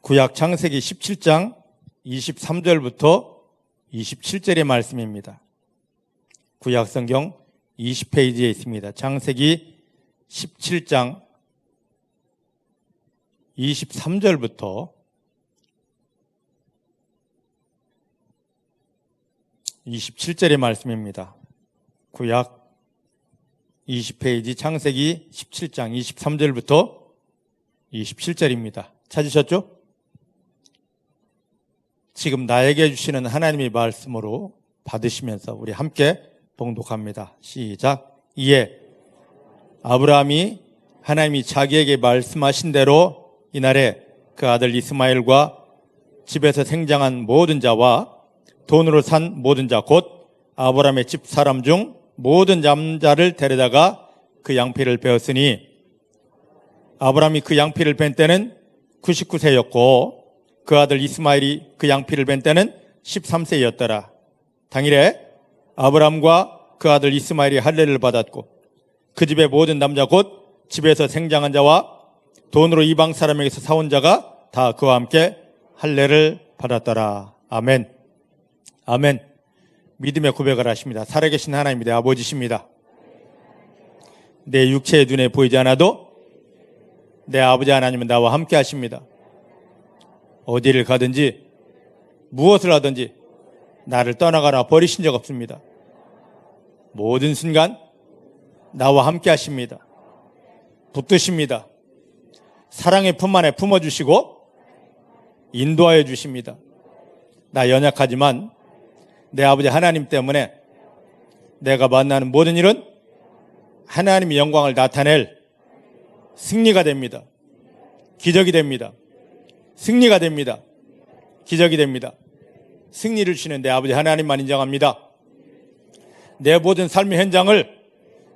구약 창세기 17장 23절부터 27절의 말씀입니다. 구약 성경 20페이지에 있습니다. 창세기 17장 23절부터 27절의 말씀입니다. 구약 20페이지 창세기 17장 23절부터 27절입니다. 찾으셨죠? 지금 나에게 주시는 하나님의 말씀으로 받으시면서 우리 함께 봉독합니다. 시작. 이에 아브라함이 하나님이 자기에게 말씀하신 대로 이날에 그 아들 이스마엘과 집에서 생장한 모든 자와 돈으로 산 모든 자 곧 아브라함의 집 사람 중 모든 남자를 데려다가 그 양피를 베었으니 아브라함이 그 양피를 벤 때는 99세였고 그 아들 이스마엘이 그 양피를 벤 때는 13세였더라. 당일에 아브라함과 그 아들 이스마엘이 할례를 받았고 그 집의 모든 남자 곧 집에서 생장한 자와 돈으로 이방 사람에게서 사온 자가 다 그와 함께 할례를 받았더라. 아멘. 아멘. 믿음의 고백을 하십니다. 살아계신 하나님이 내 아버지십니다. 내 육체의 눈에 보이지 않아도 내 아버지 하나님은 나와 함께 하십니다. 어디를 가든지 무엇을 하든지 나를 떠나가라 버리신 적 없습니다. 모든 순간 나와 함께 하십니다. 붙드십니다. 사랑의 품 안에 품어주시고 인도하여 주십니다. 나 연약하지만 내 아버지 하나님 때문에 내가 만나는 모든 일은 하나님의 영광을 나타낼 승리가 됩니다. 기적이 됩니다. 승리가 됩니다. 기적이 됩니다. 승리를 주시는 내 아버지 하나님만 인정합니다. 내 모든 삶의 현장을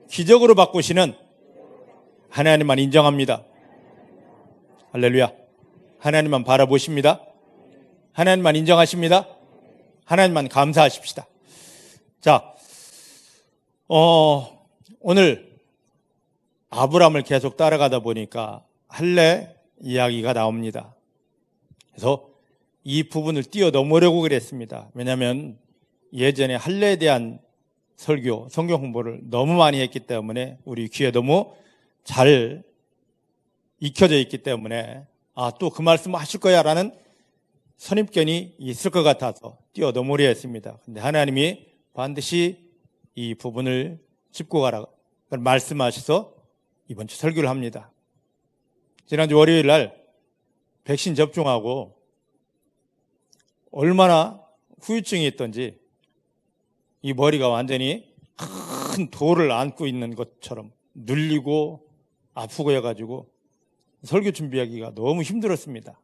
기적으로 바꾸시는 하나님만 인정합니다. 할렐루야. 하나님만 바라보십니다. 하나님만 인정하십니다. 하나님만 감사하십시다. 자, 오늘 아브라함을 계속 따라가다 보니까 할례 이야기가 나옵니다. 그래서 이 부분을 뛰어넘으려고 그랬습니다. 왜냐하면 예전에 할례에 대한 설교, 성경 공부를 너무 많이 했기 때문에 우리 귀에 너무 잘 익혀져 있기 때문에 또 그 말씀 하실 거야 라는 선입견이 있을 것 같아서 뛰어넘으려 했습니다. 근데 하나님이 반드시 이 부분을 짚고 가라 말씀하셔서 이번 주 설교를 합니다. 지난주 월요일 날 백신 접종하고 얼마나 후유증이 있던지 이 머리가 완전히 큰 돌을 안고 있는 것처럼 눌리고 아프고 해가지고 설교 준비하기가 너무 힘들었습니다.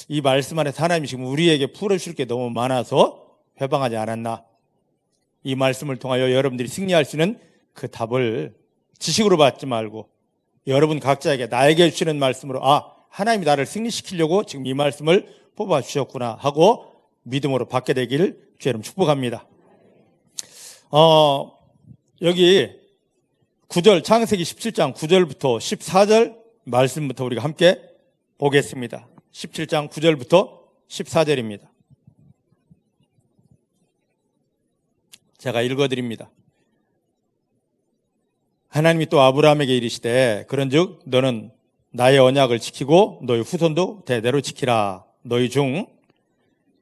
이 말씀 안에서 하나님이 지금 우리에게 풀어주실 게 너무 많아서 회방하지 않았나. 이 말씀을 통하여 여러분들이 승리할 수 있는 그 답을 지식으로 받지 말고 여러분 각자에게 나에게 주시는 말씀으로 하나님이 나를 승리시키려고 지금 이 말씀을 뽑아주셨구나 하고 믿음으로 받게 되기를 주의 이름 축복합니다. 여기 9절 창세기 17장 9절부터 14절 말씀부터 우리가 함께 보겠습니다. 17장 9절부터 14절입니다. 제가 읽어드립니다. 하나님이 또 아브라함에게 이르시되 그런즉 너는 나의 언약을 지키고 너희 후손도 대대로 지키라. 너희 중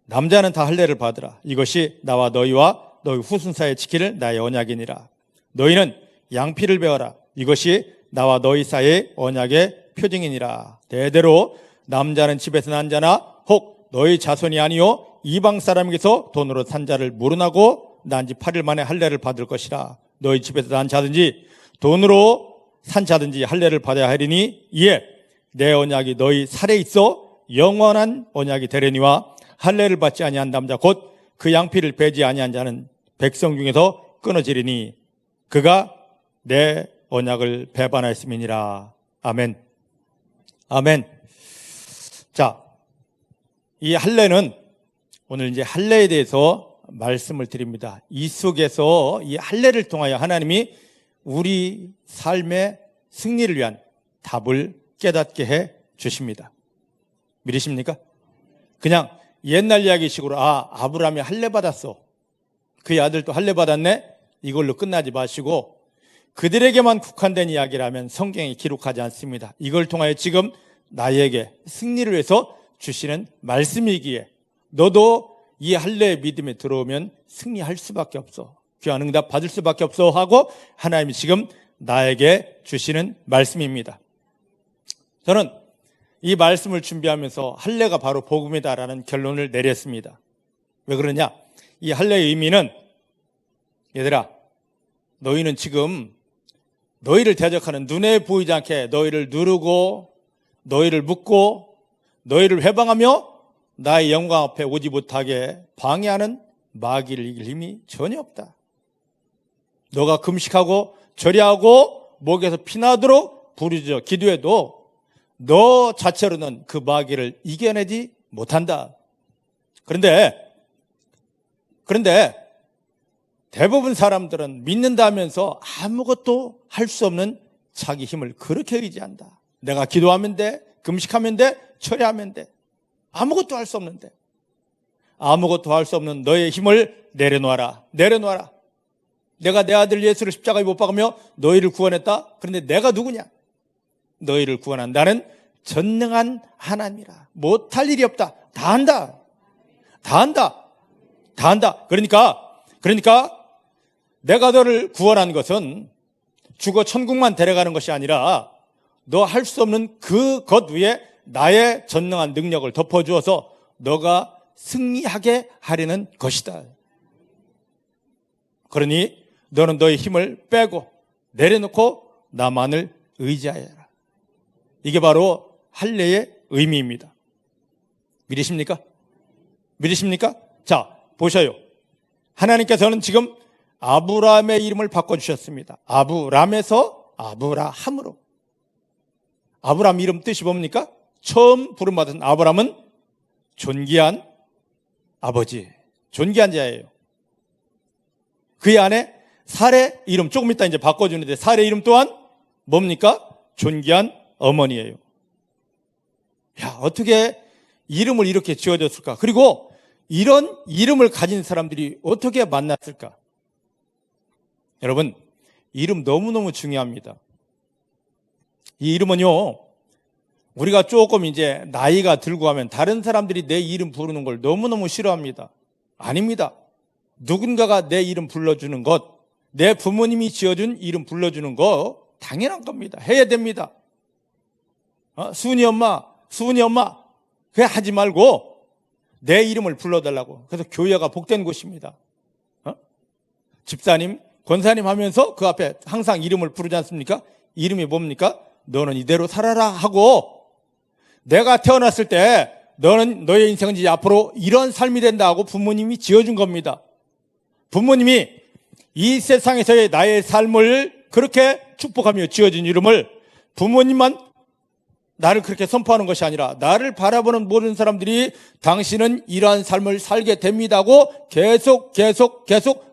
남자는 다 할례를 받으라. 이것이 나와 너희와 너희 후손 사이에 지킬 나의 언약이니라. 너희는 양피를 베어라. 이것이 나와 너희 사이의 언약의 표징이니라. 대대로 남자는 집에서 난 자나 혹 너희 자손이 아니요 이방 사람에게서 돈으로 산 자를 물어나고 난 지 8일 만에 할례를 받을 것이라. 너희 집에서 난 자든지 돈으로 산 자든지 할례를 받아야 하리니 이에 내 언약이 너희 살에 있어 영원한 언약이 되려니와 할례를 받지 아니한 남자 곧 그 양피를 베지 아니한 자는 백성 중에서 끊어지리니 그가 내 언약을 배반하였음이니라. 아멘. 아멘. 자, 이 할례는 오늘 이제 할례에 대해서 말씀을 드립니다. 이 속에서 이 할례를 통하여 하나님이 우리 삶의 승리를 위한 답을 깨닫게 해 주십니다. 믿으십니까? 그냥 옛날 이야기식으로 아브라함이 할례 받았어. 그의 아들도 할례 받았네. 이걸로 끝나지 마시고 그들에게만 국한된 이야기라면 성경에 기록하지 않습니다. 이걸 통하여 지금 나에게 승리를 위해서 주시는 말씀이기에 너도 이 할례의 믿음에 들어오면 승리할 수밖에 없어. 귀한 응답 받을 수밖에 없어 하고 하나님이 지금 나에게 주시는 말씀입니다. 저는 이 말씀을 준비하면서 할례가 바로 복음이다라는 결론을 내렸습니다. 왜 그러냐? 이 할례의 의미는 얘들아, 너희는 지금 너희를 대적하는 눈에 보이지 않게 너희를 누르고 너희를 묶고 너희를 회방하며 나의 영광 앞에 오지 못하게 방해하는 마귀를 이길 힘이 전혀 없다. 너가 금식하고 절야하고 목에서 피나도록 부르짖어 기도해도 너 자체로는 그 마귀를 이겨내지 못한다. 그런데 대부분 사람들은 믿는다면서 아무것도 할 수 없는 자기 힘을 그렇게 의지한다. 내가 기도하면 돼, 금식하면 돼, 철야하면 돼. 아무것도 할 수 없는데. 아무것도 할 수 없는 너의 힘을 내려놓아라. 내려놓아라. 내가 내 아들 예수를 십자가에 못 박으며 너희를 구원했다. 그런데 내가 누구냐? 너희를 구원한다는 전능한 하나님이라. 못할 일이 없다. 다 한다. 다 한다. 다 한다. 그러니까 내가 너를 구원한 것은 죽어 천국만 데려가는 것이 아니라 너 할 수 없는 그것 위에 나의 전능한 능력을 덮어주어서 너가 승리하게 하려는 것이다. 그러니 너는 너의 힘을 빼고 내려놓고 나만을 의지하여라. 이게 바로 할례의 의미입니다. 믿으십니까? 믿으십니까? 자, 보셔요. 하나님께서는 지금 아브라함의 이름을 바꿔주셨습니다. 아브람에서 아브라함으로. 아브라함 이름 뜻이 뭡니까? 처음 부름받은 아브라함은 존귀한 아버지, 존귀한 자예요. 그의 아내 사레 이름 조금 이따 이제 바꿔주는데 사레 이름 또한 뭡니까? 존귀한 어머니예요. 야, 어떻게 이름을 이렇게 지어줬을까? 그리고 이런 이름을 가진 사람들이 어떻게 만났을까? 여러분, 이름 너무너무 중요합니다. 이 이름은요, 우리가 조금 이제 나이가 들고 하면 다른 사람들이 내 이름 부르는 걸 너무너무 싫어합니다. 아닙니다. 누군가가 내 이름 불러주는 것, 내 부모님이 지어준 이름 불러주는 거 당연한 겁니다. 해야 됩니다. 수은이 엄마, 그냥 하지 말고 내 이름을 불러달라고. 그래서 교회가 복된 곳입니다. 집사님, 권사님 하면서 그 앞에 항상 이름을 부르지 않습니까? 이름이 뭡니까? 너는 이대로 살아라 하고, 내가 태어났을 때 너는 너의 인생은 이제 앞으로 이런 삶이 된다 하고 부모님이 지어준 겁니다. 부모님이 이 세상에서의 나의 삶을 그렇게 축복하며 지어준 이름을 부모님만 나를 그렇게 선포하는 것이 아니라 나를 바라보는 모든 사람들이 당신은 이러한 삶을 살게 됩니다 하고 계속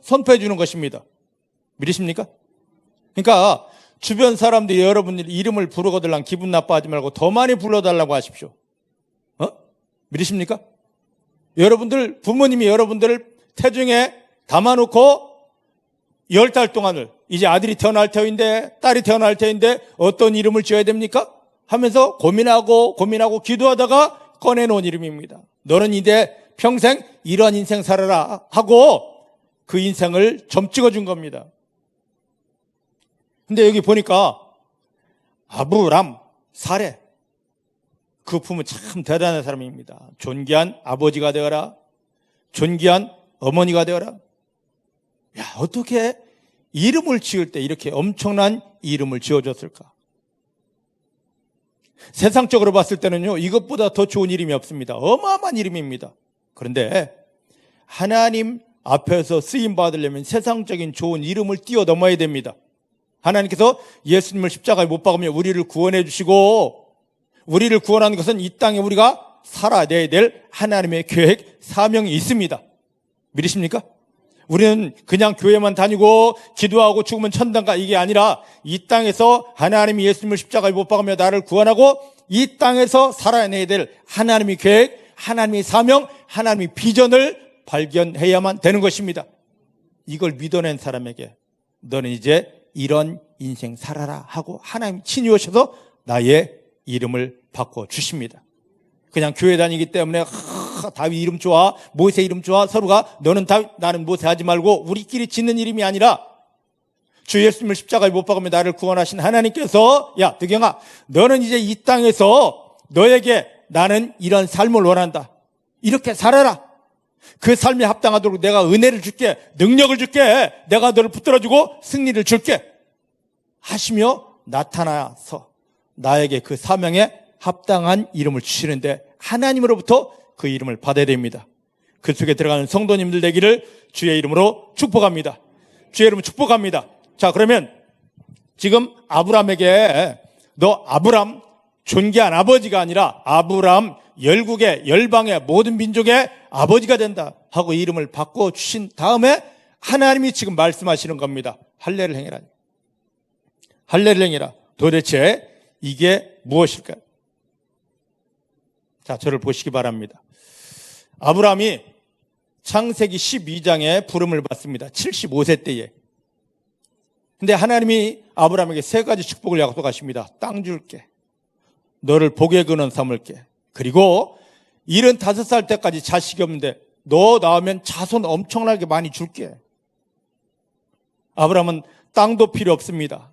선포해 주는 것입니다. 믿으십니까? 그러니까 주변 사람들이 여러분들이 이름을 부르거들랑 기분 나빠하지 말고 더 많이 불러달라고 하십시오. 믿으십니까? 여러분들 부모님이 여러분들을 태중에 담아놓고 10달 동안을 이제 아들이 태어날 터인데 딸이 태어날 터인데 어떤 이름을 지어야 됩니까? 하면서 고민하고 기도하다가 꺼내놓은 이름입니다. 너는 이제 평생 이런 인생 살아라 하고 그 인생을 점 찍어준 겁니다. 근데 여기 보니까 아브람, 사레, 그 부모 참 대단한 사람입니다. 존귀한 아버지가 되어라, 존귀한 어머니가 되어라. 야, 어떻게 이름을 지을 때 이렇게 엄청난 이름을 지어줬을까? 세상적으로 봤을 때는요, 이것보다 더 좋은 이름이 없습니다. 어마어마한 이름입니다. 그런데 하나님 앞에서 쓰임 받으려면 세상적인 좋은 이름을 뛰어넘어야 됩니다. 하나님께서 예수님을 십자가에 못 박으며 우리를 구원해 주시고, 우리를 구원하는 것은 이 땅에 우리가 살아내야 될 하나님의 계획, 사명이 있습니다. 믿으십니까? 우리는 그냥 교회만 다니고 기도하고 죽으면 천당가 이게 아니라 이 땅에서 하나님이 예수님을 십자가에 못 박으며 나를 구원하고 이 땅에서 살아내야 될 하나님의 계획, 하나님의 사명, 하나님의 비전을 발견해야만 되는 것입니다. 이걸 믿어낸 사람에게 너는 이제 이런 인생 살아라 하고 하나님이 친히 오셔서 나의 이름을 바꿔주십니다. 그냥 교회 다니기 때문에 다윗 이름 좋아, 모세 이름 좋아, 서로가 너는 다윗 나는 모세 하지 말고 우리끼리 짓는 이름이 아니라 주 예수님을 십자가에 못 박으며 나를 구원하신 하나님께서 야 득영아 너는 이제 이 땅에서 너에게 나는 이런 삶을 원한다. 이렇게 살아라. 그 삶에 합당하도록 내가 은혜를 줄게, 능력을 줄게, 내가 너를 붙들어주고 승리를 줄게 하시며 나타나서 나에게 그 사명에 합당한 이름을 주시는데 하나님으로부터 그 이름을 받아야 됩니다. 그 속에 들어가는 성도님들 되기를 주의 이름으로 축복합니다. 주의 이름으로 축복합니다. 자, 그러면 지금 아브람에게 너 아브람 존귀한 아버지가 아니라 아브람 열국의 열방의 모든 민족의 아버지가 된다 하고 이름을 바꿔주신 다음에 하나님이 지금 말씀하시는 겁니다. 할례를 행해라. 할례를 행해라. 도대체 이게 무엇일까요? 자, 저를 보시기 바랍니다. 아브라함이 창세기 12장에 부름을 받습니다. 75세 때에. 근데 하나님이 아브라함에게 세 가지 축복을 약속하십니다. 땅 줄게. 너를 복의 근원 삼을게. 그리고 75살 때까지 자식이 없는데 너 낳으면 자손 엄청나게 많이 줄게. 아브라함은 땅도 필요 없습니다.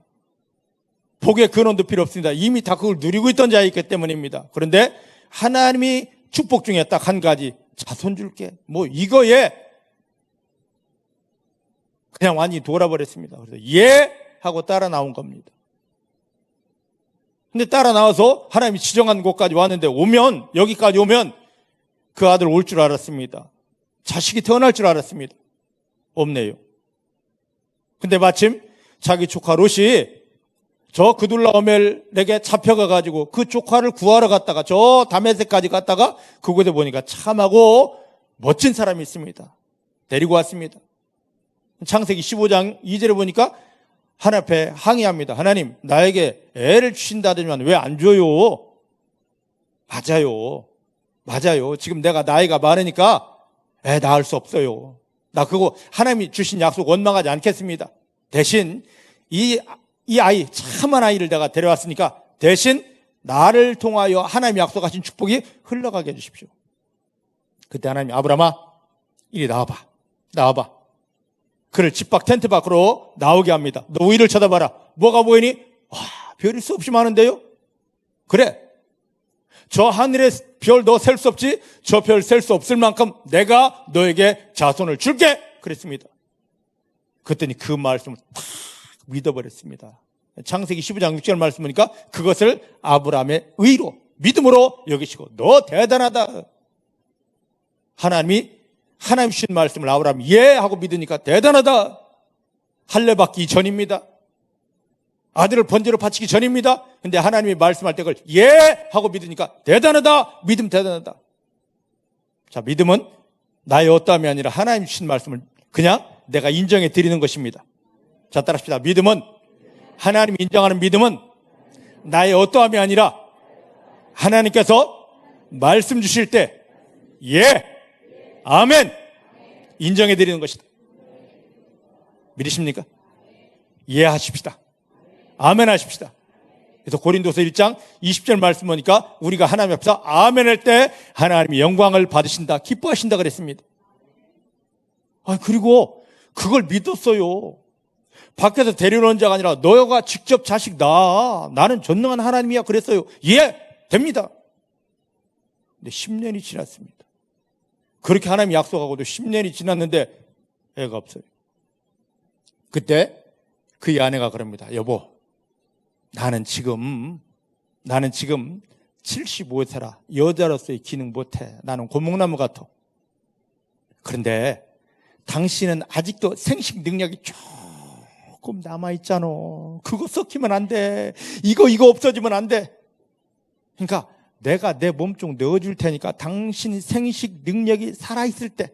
복의 근원도 필요 없습니다. 이미 다 그걸 누리고 있던 자이기 때문입니다. 그런데 하나님이 축복 중에 딱 한 가지 자손 줄게. 뭐 이거에 그냥 완전히 돌아버렸습니다. 그래서 예 하고 따라 나온 겁니다. 근데 따라 나와서 하나님이 지정한 곳까지 왔는데 여기까지 오면 그 아들 올 줄 알았습니다. 자식이 태어날 줄 알았습니다. 없네요. 근데 마침 자기 조카 롯이 저 그둘라오멜에게 잡혀가가지고 그 조카를 구하러 갔다가 저 다메섹까지 갔다가 그곳에 보니까 참하고 멋진 사람이 있습니다. 데리고 왔습니다. 창세기 15장 2절에 보니까 하나님 앞에 항의합니다. 하나님 나에게 애를 주신다더니만 왜 안 줘요? 맞아요. 지금 내가 나이가 많으니까 애 낳을 수 없어요. 나 그거 하나님이 주신 약속 원망하지 않겠습니다. 대신 이 아이 참한 아이를 내가 데려왔으니까 대신 나를 통하여 하나님이 약속하신 축복이 흘러가게 해주십시오. 그때 하나님이 아브라함아 이리 나와봐. 그를 집 밖 텐트 밖으로 나오게 합니다. 너 위를 쳐다봐라. 뭐가 보이니? 와, 별이 수없이 많은데요? 그래. 저 하늘의 별 너 셀 수 없지? 저 별 셀 수 없을 만큼 내가 너에게 자손을 줄게. 그랬습니다. 그랬더니 그 말씀을 탁 믿어버렸습니다. 창세기 15장 6절 말씀 보니까 그것을 아브라함의 의로 믿음으로 여기시고 너 대단하다. 하나님 주신 말씀을 아브라함이 예 하고 믿으니까 대단하다. 할례 받기 전입니다. 아들을 번제로 바치기 전입니다. 근데 하나님이 말씀할 때 그걸 예 하고 믿으니까 대단하다. 믿음 대단하다. 자, 믿음은 나의 어떠함이 아니라 하나님 주신 말씀을 그냥 내가 인정해 드리는 것입니다. 자, 따라합시다. 믿음은 하나님이 인정하는 믿음은 나의 어떠함이 아니라 하나님께서 말씀 주실 때 예, 아멘 인정해 드리는 것이다. 믿으십니까? 예 하십시다. 아멘 하십시다. 그래서 고린도서 1장 20절 말씀 보니까 우리가 하나님 앞에서 아멘 할 때 하나님이 영광을 받으신다, 기뻐하신다 그랬습니다. 그리고 그걸 믿었어요. 밖에서 데려온 자가 아니라 너가 직접 자식 낳아. 나는 전능한 하나님이야 그랬어요. 예, 됩니다. 근데 10년이 지났습니다. 그렇게 하나님이 약속하고도 10년이 지났는데 애가 없어요. 그때 그의 아내가 그럽니다. 여보, 나는 지금 75세라. 여자로서의 기능 못해. 나는 고목나무 같아. 그런데 당신은 아직도 생식 능력이 조금 남아있잖아. 그거 썩히면 안 돼. 이거 없어지면 안 돼. 그러니까 내가 내 몸 쪽 넣어줄 테니까 당신 생식 능력이 살아있을 때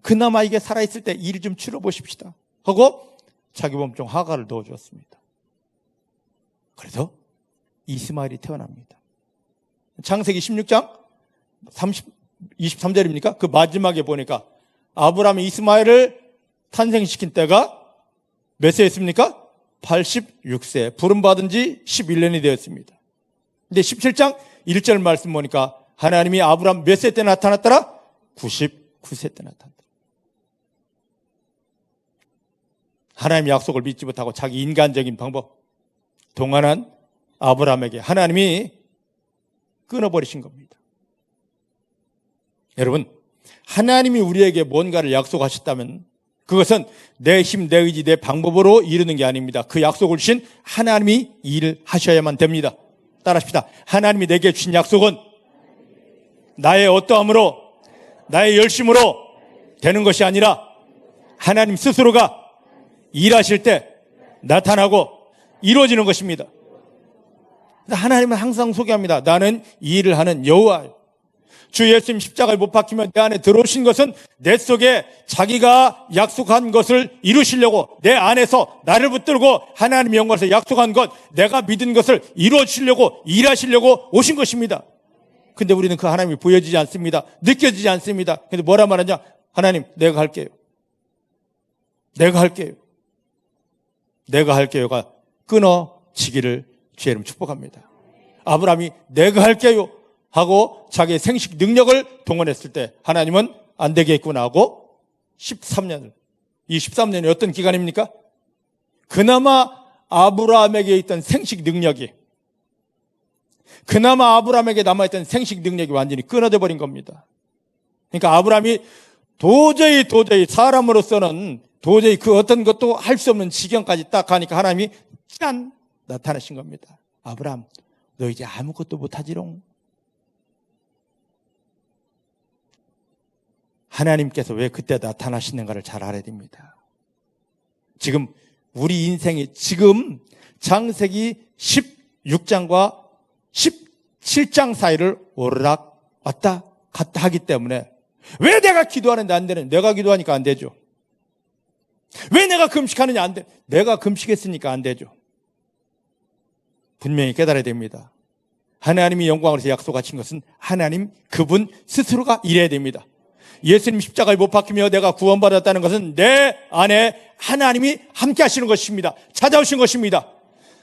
그나마 이게 살아있을 때 일 좀 치러보십시다 하고 자기 몸종 하가를 넣어주었습니다. 그래서 이스마엘이 태어납니다. 창세기 16장 23절입니까? 그 마지막에 보니까 아브라함이 이스마엘을 탄생시킨 때가 몇 세였습니까? 86세. 부름받은 지 11년이 되었습니다. 근데 17장 1절 말씀 보니까 하나님이 아브라함 몇 세 때 나타났더라? 99세 때 나타났다. 하나님의 약속을 믿지 못하고 자기 인간적인 방법 동안한 아브라함에게 하나님이 끊어버리신 겁니다. 여러분, 하나님이 우리에게 뭔가를 약속하셨다면 그것은 내 힘, 내 의지, 내 방법으로 이루는 게 아닙니다. 그 약속을 주신 하나님이 일을 하셔야만 됩니다. 따라합시다. 하나님이 내게 주신 약속은 나의 어떠함으로, 나의 열심으로 되는 것이 아니라 하나님 스스로가 일하실 때 나타나고 이루어지는 것입니다. 하나님은 항상 소개합니다. 나는 이 일을 하는 여호와예요. 주 예수님 십자가에 못 박히면 내 안에 들어오신 것은 내 속에 자기가 약속한 것을 이루시려고 내 안에서 나를 붙들고 하나님의 영광에서 약속한 것, 내가 믿은 것을 이루어주시려고 일하시려고 오신 것입니다. 근데 우리는 그 하나님이 보여지지 않습니다. 느껴지지 않습니다. 근데 뭐라 말하냐? 하나님, 내가 할게요. 내가 할게요. 내가 할게요가 끊어지기를 주의 이름 축복합니다. 아브라함이 내가 할게요 하고 자기의 생식 능력을 동원했을 때 하나님은 안 되겠구나 하고 13년을, 이 13년이 어떤 기간입니까? 그나마 아브라함에게 있던 생식 능력이, 그나마 아브라함에게 남아있던 생식 능력이 완전히 끊어져 버린 겁니다. 그러니까 아브라함이 도저히 사람으로서는 도저히 그 어떤 것도 할 수 없는 지경까지 딱 가니까 하나님이 짠! 나타나신 겁니다. 아브라함, 너 이제 아무것도 못하지롱. 하나님께서 왜 그때 나타나시는가를 잘 알아야 됩니다. 지금 우리 인생이 지금 창세기 16장과 17장 사이를 오르락 왔다 갔다 하기 때문에 왜 내가 기도하는데 안 되는, 내가 기도하니까 안 되죠. 왜 내가 금식하느냐 안 돼. 내가 금식했으니까 안 되죠. 분명히 깨달아야 됩니다. 하나님이 영광으로서 약속하신 것은 하나님 그분 스스로가 일해야 됩니다. 예수님 십자가에 못 박히며 내가 구원받았다는 것은 내 안에 하나님이 함께 하시는 것입니다. 찾아오신 것입니다.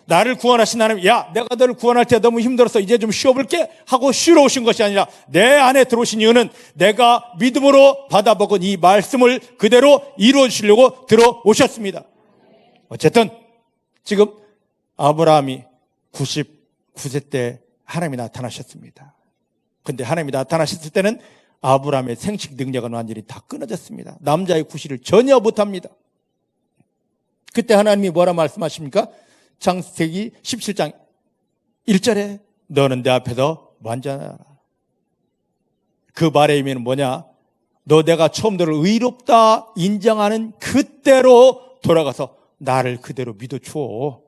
나를 구원하신 하나님, 야, 내가 너를 구원할 때 너무 힘들어서 이제 좀 쉬어볼게 하고 쉬러 오신 것이 아니라 내 안에 들어오신 이유는 내가 믿음으로 받아먹은 이 말씀을 그대로 이루어 주시려고 들어오셨습니다. 어쨌든 지금 아브라함이 99세 때 하나님이 나타나셨습니다. 근데 하나님이 나타나셨을 때는 아브라함의 생식 능력은 완전히 다 끊어졌습니다. 남자의 구실을 전혀 못합니다. 그때 하나님이 뭐라 말씀하십니까? 창세기 17장 1절에 너는 내 앞에서 완전하라. 그 말의 의미는 뭐냐? 너 내가 처음 너를 의롭다 인정하는 그때로 돌아가서 나를 그대로 믿어주어.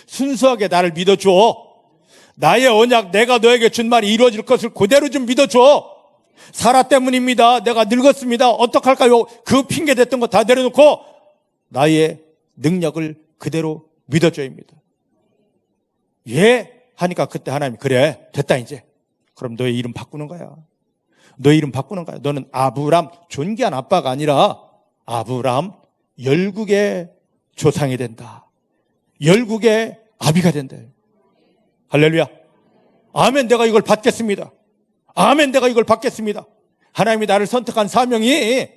순수하게 나를 믿어주어. 나의 언약, 내가 너에게 준 말이 이루어질 것을 그대로 좀 믿어줘. 사라 때문입니다. 내가 늙었습니다. 어떡할까요? 그 핑계 댔던 거 다 내려놓고 나의 능력을 그대로 믿어줘야 합니다. 예? 하니까 그때 하나님이 그래, 됐다 이제. 그럼 너의 이름 바꾸는 거야. 너의 이름 바꾸는 거야. 너는 아브람, 존귀한 아빠가 아니라 아브람 열국의 조상이 된다. 열국의 아비가 된다. 할렐루야. 아멘. 내가 이걸 받겠습니다. 아멘. 내가 이걸 받겠습니다. 하나님이 나를 선택한 사명이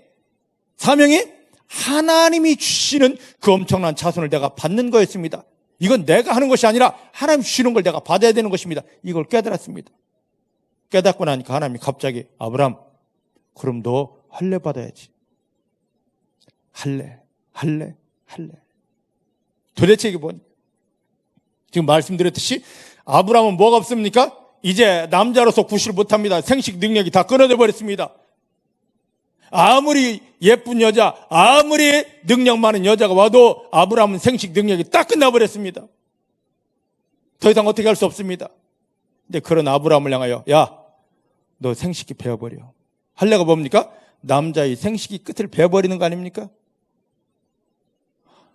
하나님이 주시는 그 엄청난 자손을 내가 받는 거였습니다. 이건 내가 하는 것이 아니라 하나님 주시는 걸 내가 받아야 되는 것입니다. 이걸 깨달았습니다. 깨닫고 나니까 하나님이 갑자기 아브람, 그럼 너 할례 받아야지. 할례. 도대체 이게 뭐니? 지금 말씀드렸듯이 아브람은 뭐가 없습니까? 이제 남자로서 구실을 못합니다. 생식 능력이 다 끊어져 버렸습니다. 아무리 예쁜 여자, 아무리 능력 많은 여자가 와도 아브람은 생식 능력이 딱 끝나버렸습니다. 더 이상 어떻게 할 수 없습니다. 근데 그런 아브람을 향하여 야, 너 생식기 배워버려. 할례가 뭡니까? 남자의 생식기 끝을 베어버리는 거 아닙니까?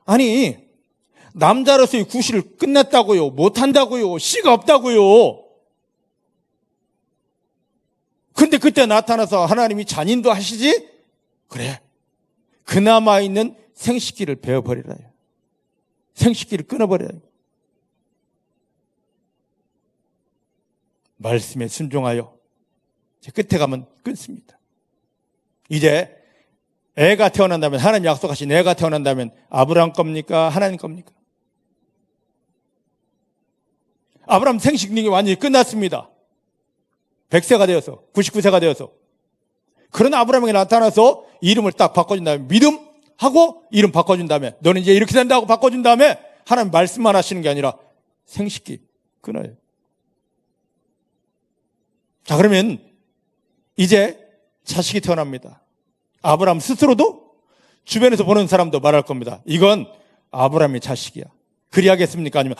아니, 남자로서의 구실을 끝냈다고요? 못한다고요? 씨가 없다고요? 근데 그때 나타나서 하나님이 잔인도 하시지? 그래. 그나마 있는 생식기를 베어버리라. 생식기를 끊어버려야 해요. 말씀에 순종하여 끝에 가면 끊습니다. 이제 애가 태어난다면, 하나님 약속하신 애가 태어난다면 아브라함 겁니까? 하나님 겁니까? 아브라함 생식 능력이 완전히 끝났습니다. 100세가 되어서, 99세가 되어서. 그러나 아브라함에게 나타나서 이름을 딱 바꿔준 다음에 믿음하고 이름 바꿔준 다음에 너는 이제 이렇게 된다고 바꿔준 다음에 하나님 말씀만 하시는 게 아니라 생식기 끊어요. 자, 그러면 이제 자식이 태어납니다. 아브라함 스스로도 주변에서 보는 사람도 말할 겁니다. 이건 아브라함의 자식이야. 그리 하겠습니까? 아니면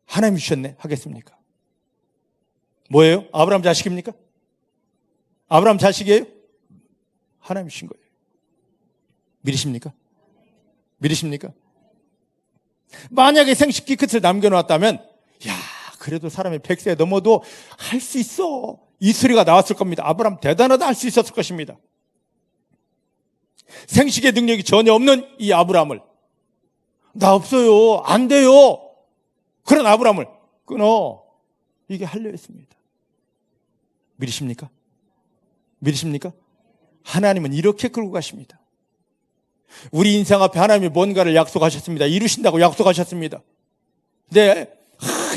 하나님이 주셨네 하겠습니까? 뭐예요? 아브라함 자식입니까? 아브라함 자식이에요? 하나님이 주신 거예요. 믿으십니까? 믿으십니까? 만약에 생식기 끝을 남겨놓았다면 그래도 사람이 100세 넘어도 할 수 있어, 이 소리가 나왔을 겁니다. 아브라함 대단하다 할 수 있었을 것입니다. 생식의 능력이 전혀 없는 이 아브라함을 나 없어요, 안 돼요, 그런 아브라함을 끊어, 이게 하려 했습니다. 믿으십니까? 믿으십니까? 하나님은 이렇게 끌고 가십니다. 우리 인생 앞에 하나님이 뭔가를 약속하셨습니다. 이루신다고 약속하셨습니다. 네,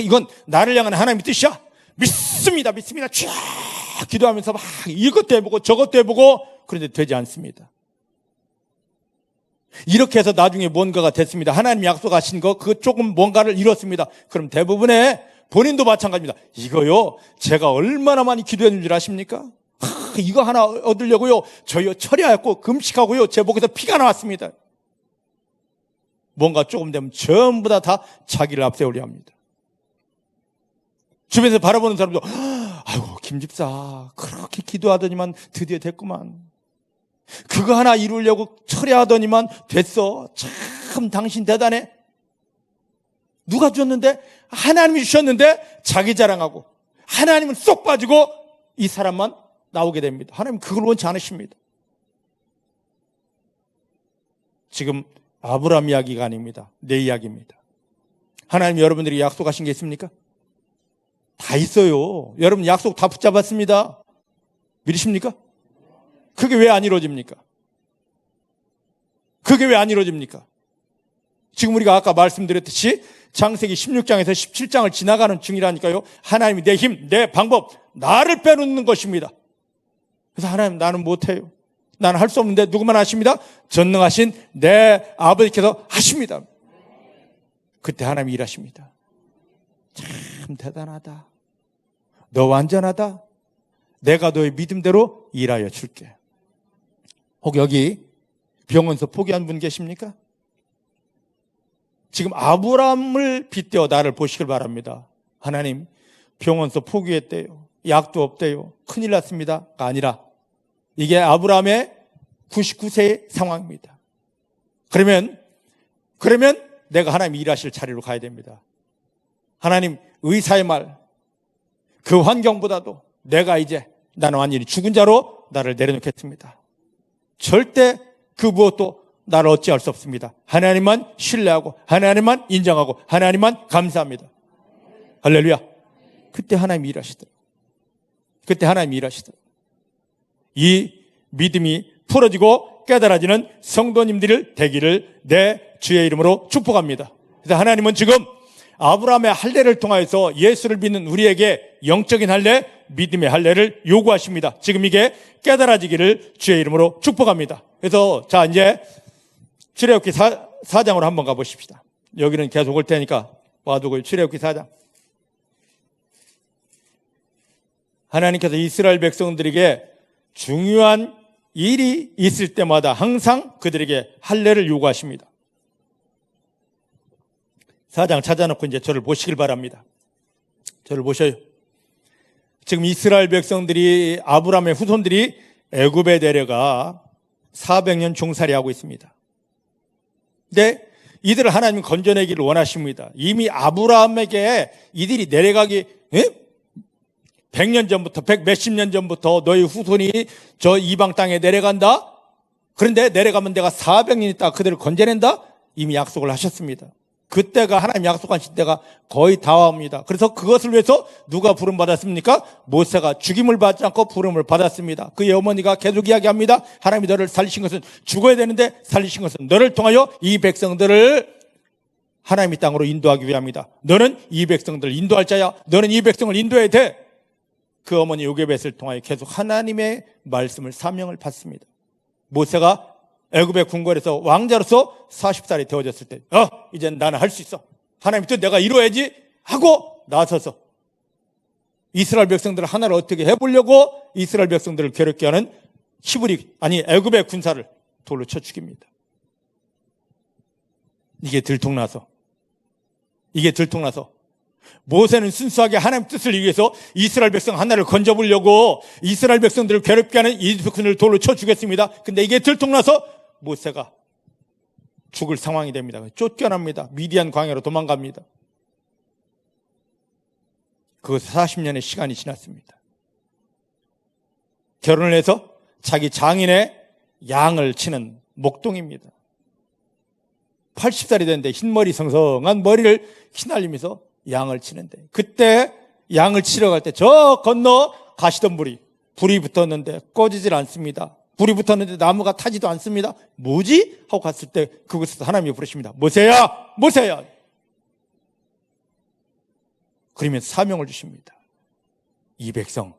이건 나를 향한 하나님의 뜻이야. 믿습니다, 믿습니다. 쫙 기도하면서 막 이것도 해보고 저것도 해보고, 그런데 되지 않습니다. 이렇게 해서 나중에 뭔가가 됐습니다. 하나님이 약속하신 거, 그 조금 뭔가를 이뤘습니다. 그럼 대부분의 본인도 마찬가지입니다. 이거요, 제가 얼마나 많이 기도했는 줄 아십니까? 이거 하나 얻으려고요, 저요 철야했고 금식하고요, 제 목에서 피가 나왔습니다. 뭔가 조금 되면 전부 다 자기를 앞세우려 합니다. 주변에서 바라보는 사람도 아이고 김 집사 그렇게 기도하더니만 드디어 됐구만. 그거 하나 이루려고 철야하더니만 됐어. 참 당신 대단해. 누가 주셨는데? 하나님이 주셨는데 자기 자랑하고 하나님은 쏙 빠지고 이 사람만 나오게 됩니다. 하나님 그걸 원치 않으십니다. 지금 아브라함 이야기가 아닙니다. 내 이야기입니다. 하나님 여러분들이 약속하신 게 있습니까? 다 있어요. 여러분 약속 다 붙잡았습니다. 믿으십니까? 그게 왜 안 이루어집니까? 그게 왜 안 이루어집니까? 지금 우리가 아까 말씀드렸듯이 창세기 16장에서 17장을 지나가는 중이라니까요. 하나님이 내 힘, 내 방법, 나를 빼놓는 것입니다. 그래서 하나님 나는 못해요. 나는 할 수 없는데 누구만 하십니다? 전능하신 내 아버지께서 하십니다. 그때 하나님이 일하십니다. 참 대단하다. 너 완전하다. 내가 너의 믿음대로 일하여 줄게. 혹 여기 병원서 포기한 분 계십니까? 지금 아브라함을 빗대어 나를 보시길 바랍니다. 하나님 병원서 포기했대요. 약도 없대요. 큰일 났습니다가 아니라 이게 아브라함의 99세의 상황입니다. 그러면 내가 하나님 일하실 자리로 가야 됩니다. 하나님 의사의 말, 그 환경보다도 내가 이제 나는 완전히 죽은 자로 나를 내려놓겠습니다. 절대 그 무엇도 나를 어찌할 수 없습니다. 하나님만 신뢰하고 하나님만 인정하고 하나님만 감사합니다. 할렐루야. 그때 하나님이 일하시더라고요. 그때 하나님이 일하시더라고요. 이 믿음이 풀어지고 깨달아지는 성도님들 되기를 내 주의 이름으로 축복합니다. 그래서 하나님은 지금 아브라함의 할례를 통하여서 예수를 믿는 우리에게 영적인 할례, 믿음의 할례를 요구하십니다. 지금 이게 깨달아지기를 주의 이름으로 축복합니다. 그래서 자 이제 출애굽기 4장으로 한번 가보십시다. 여기는 계속 올 테니까 와두고 출애굽기 4장. 하나님께서 이스라엘 백성들에게 중요한 일이 있을 때마다 항상 그들에게 할례를 요구하십니다. 4장 찾아놓고 이제 저를 보시길 바랍니다. 저를 보셔요. 지금 이스라엘 백성들이, 아브라함의 후손들이 애굽에 내려가 400년 종살이하고 있습니다. 근데 이들을 하나님이 건져내기를 원하십니다. 이미 아브라함에게 이들이 내려가기 100년 전부터 100몇십 년 전부터 너희 후손이 저 이방 땅에 내려간다. 그런데 내려가면 내가 400년 있다가 그들을 건져낸다. 이미 약속을 하셨습니다. 그때가 하나님 약속하신 때가 거의 다와옵니다. 그래서 그것을 위해서 누가 부름받았습니까? 모세가 죽임을 받지 않고 부름을 받았습니다. 그의 어머니가 계속 이야기합니다. 하나님이 너를 살리신 것은 죽어야 되는데 살리신 것은 너를 통하여 이 백성들을 하나님의 땅으로 인도하기 위함이다. 너는 이 백성들을 인도할 자야. 너는 이 백성을 인도해야 돼. 그 어머니 요게벳을 통하여 계속 하나님의 말씀을 사명을 받습니다. 모세가 애굽의 궁궐에서 왕자로서 40살이 되어졌을 때 이제 나는 할 수 있어. 하나님 뜻 내가 이루어야지 하고 나서서 이스라엘 백성들을 하나를 어떻게 해보려고 이스라엘 백성들을 괴롭게 하는 애굽의 군사를 돌로 쳐 죽입니다. 이게 들통나서 모세는 순수하게 하나님 뜻을 위해서 이스라엘 백성 하나를 건져보려고 이스라엘 백성들을 괴롭게 하는 이 백성을 돌로 쳐 죽였습니다. 근데 이게 들통나서 모세가 죽을 상황이 됩니다. 쫓겨납니다. 미디안 광야로 도망갑니다. 그것은 40년의 시간이 지났습니다. 결혼을 해서 자기 장인의 양을 치는 목동입니다. 80살이 됐는데 흰머리 성성한 머리를 휘날리면서 양을 치는데 그때 양을 치러 갈 때 저 건너 가시던 불이 붙었는데 꺼지질 않습니다. 불이 붙었는데 나무가 타지도 않습니다. 뭐지? 하고 갔을 때 그곳에서 하나님이 부르십니다. 모세야! 모세야! 그러면 사명을 주십니다. 이 백성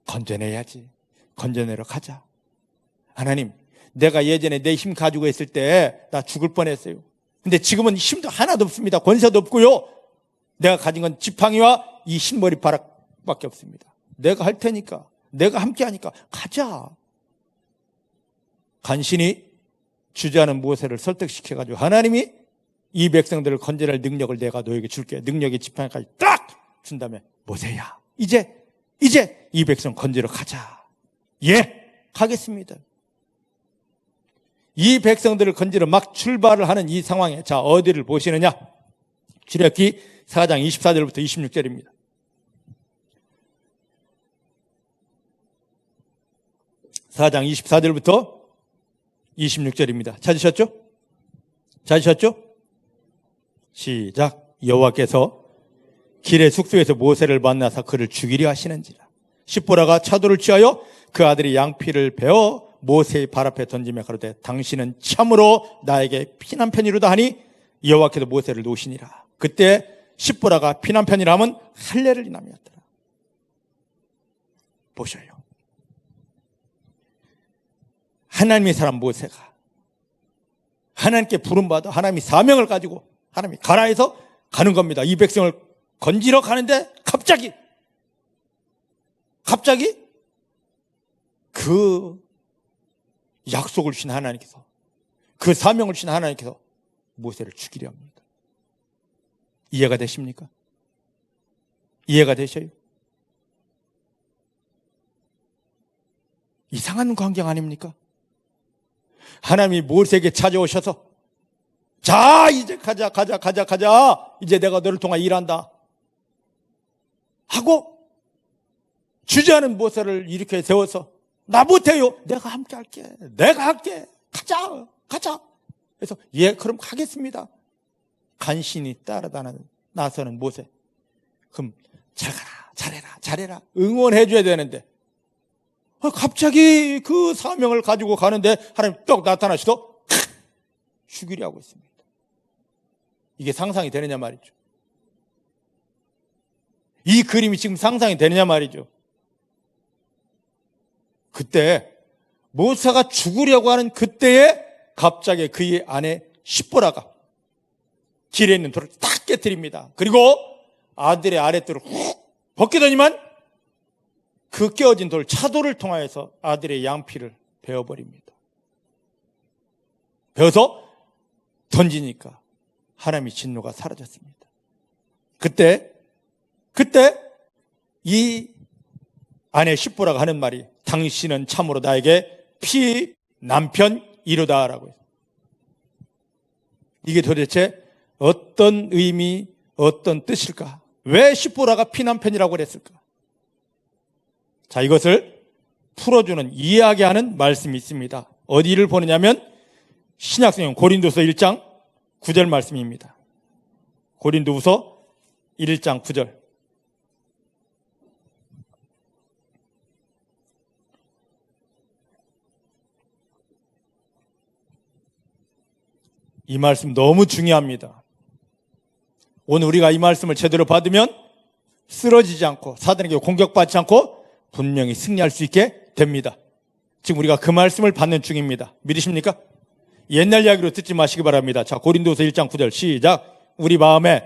건져내야지. 건져내러 가자. 하나님, 내가 예전에 내 힘 가지고 있을 때 나 죽을 뻔했어요. 근데 지금은 힘도 하나도 없습니다. 권세도 없고요. 내가 가진 건 지팡이와 이 흰머리 바락밖에 없습니다. 내가 할 테니까, 내가 함께 하니까 가자. 간신히 주저하는 모세를 설득시켜가지고 하나님이 이 백성들을 건져낼 능력을 내가 너에게 줄게. 능력의 지팡이까지 딱 준 다음에 모세야, 이제 이 백성 건지러 가자. 예, 가겠습니다. 이 백성들을 건지러 막 출발을 하는 이 상황에 자 어디를 보시느냐? 출애굽기 4장 24절부터 26절입니다. 4장 24절부터 26절입니다. 찾으셨죠? 시작. 여호와께서 길의 숙소에서 모세를 만나서 그를 죽이려 하시는지라. 십보라가 차도를 취하여 그 아들이 양피를 베어 모세의 발 앞에 던지며 가로되 당신은 참으로 나에게 피난편이로다 하니 여호와께서 모세를 놓으시니라. 그때 십보라가 피난편이라 하면 할례를 인함이었더라. 보셔요. 하나님의 사람 모세가 하나님께 부름받아 하나님이 사명을 가지고 하나님이 가라 해서 가는 겁니다. 이 백성을 건지러 가는데 갑자기 그 약속을 주신 하나님께서 그 사명을 주신 하나님께서 모세를 죽이려 합니다. 이해가 되십니까? 이해가 되셔요? 이상한 광경 아닙니까? 하나님이 모세에게 찾아오셔서 자 이제 가자 이제 내가 너를 통해 일한다 하고 주저하는 모세를 이렇게 세워서 나 못해요. 내가 함께 할게. 가자. 그래서 예 그럼 가겠습니다. 간신히 따라다니는 나서는 모세. 그럼 잘 가라 잘해라 응원해 줘야 되는데 갑자기 그 사명을 가지고 가는데 하나님 떡 나타나셔서 죽이려 하고 있습니다. 이게 상상이 되느냐 말이죠. 이 그림이 지금 상상이 되느냐 말이죠. 그때 모세가 죽으려고 하는 그때에 갑자기 그의 아내 십보라가 길에 있는 돌을 딱 깨뜨립니다. 그리고 아들의 아랫돌을 훅 벗기더니만 그 깨어진 돌 차도를 통하여서 아들의 양피를 베어버립니다. 베어서 던지니까 하나님의 진노가 사라졌습니다. 그때 이 아내 십보라가 하는 말이 당신은 참으로 나에게 피 남편이로다라고 했어요. 이게 도대체 어떤 의미, 어떤 뜻일까? 왜 십보라가 피 남편이라고 그랬을까? 자, 이것을 풀어주는, 이야기하는 말씀이 있습니다. 어디를 보느냐면 신약성경 고린도서 1장 9절 말씀입니다. 고린도후서 1장 9절. 이 말씀 너무 중요합니다. 오늘 우리가 이 말씀을 제대로 받으면 쓰러지지 않고 사단에게 공격받지 않고 분명히 승리할 수 있게 됩니다. 지금 우리가 그 말씀을 받는 중입니다. 믿으십니까? 옛날 이야기로 듣지 마시기 바랍니다. 자, 고린도서 1장 9절 시작. 우리 마음에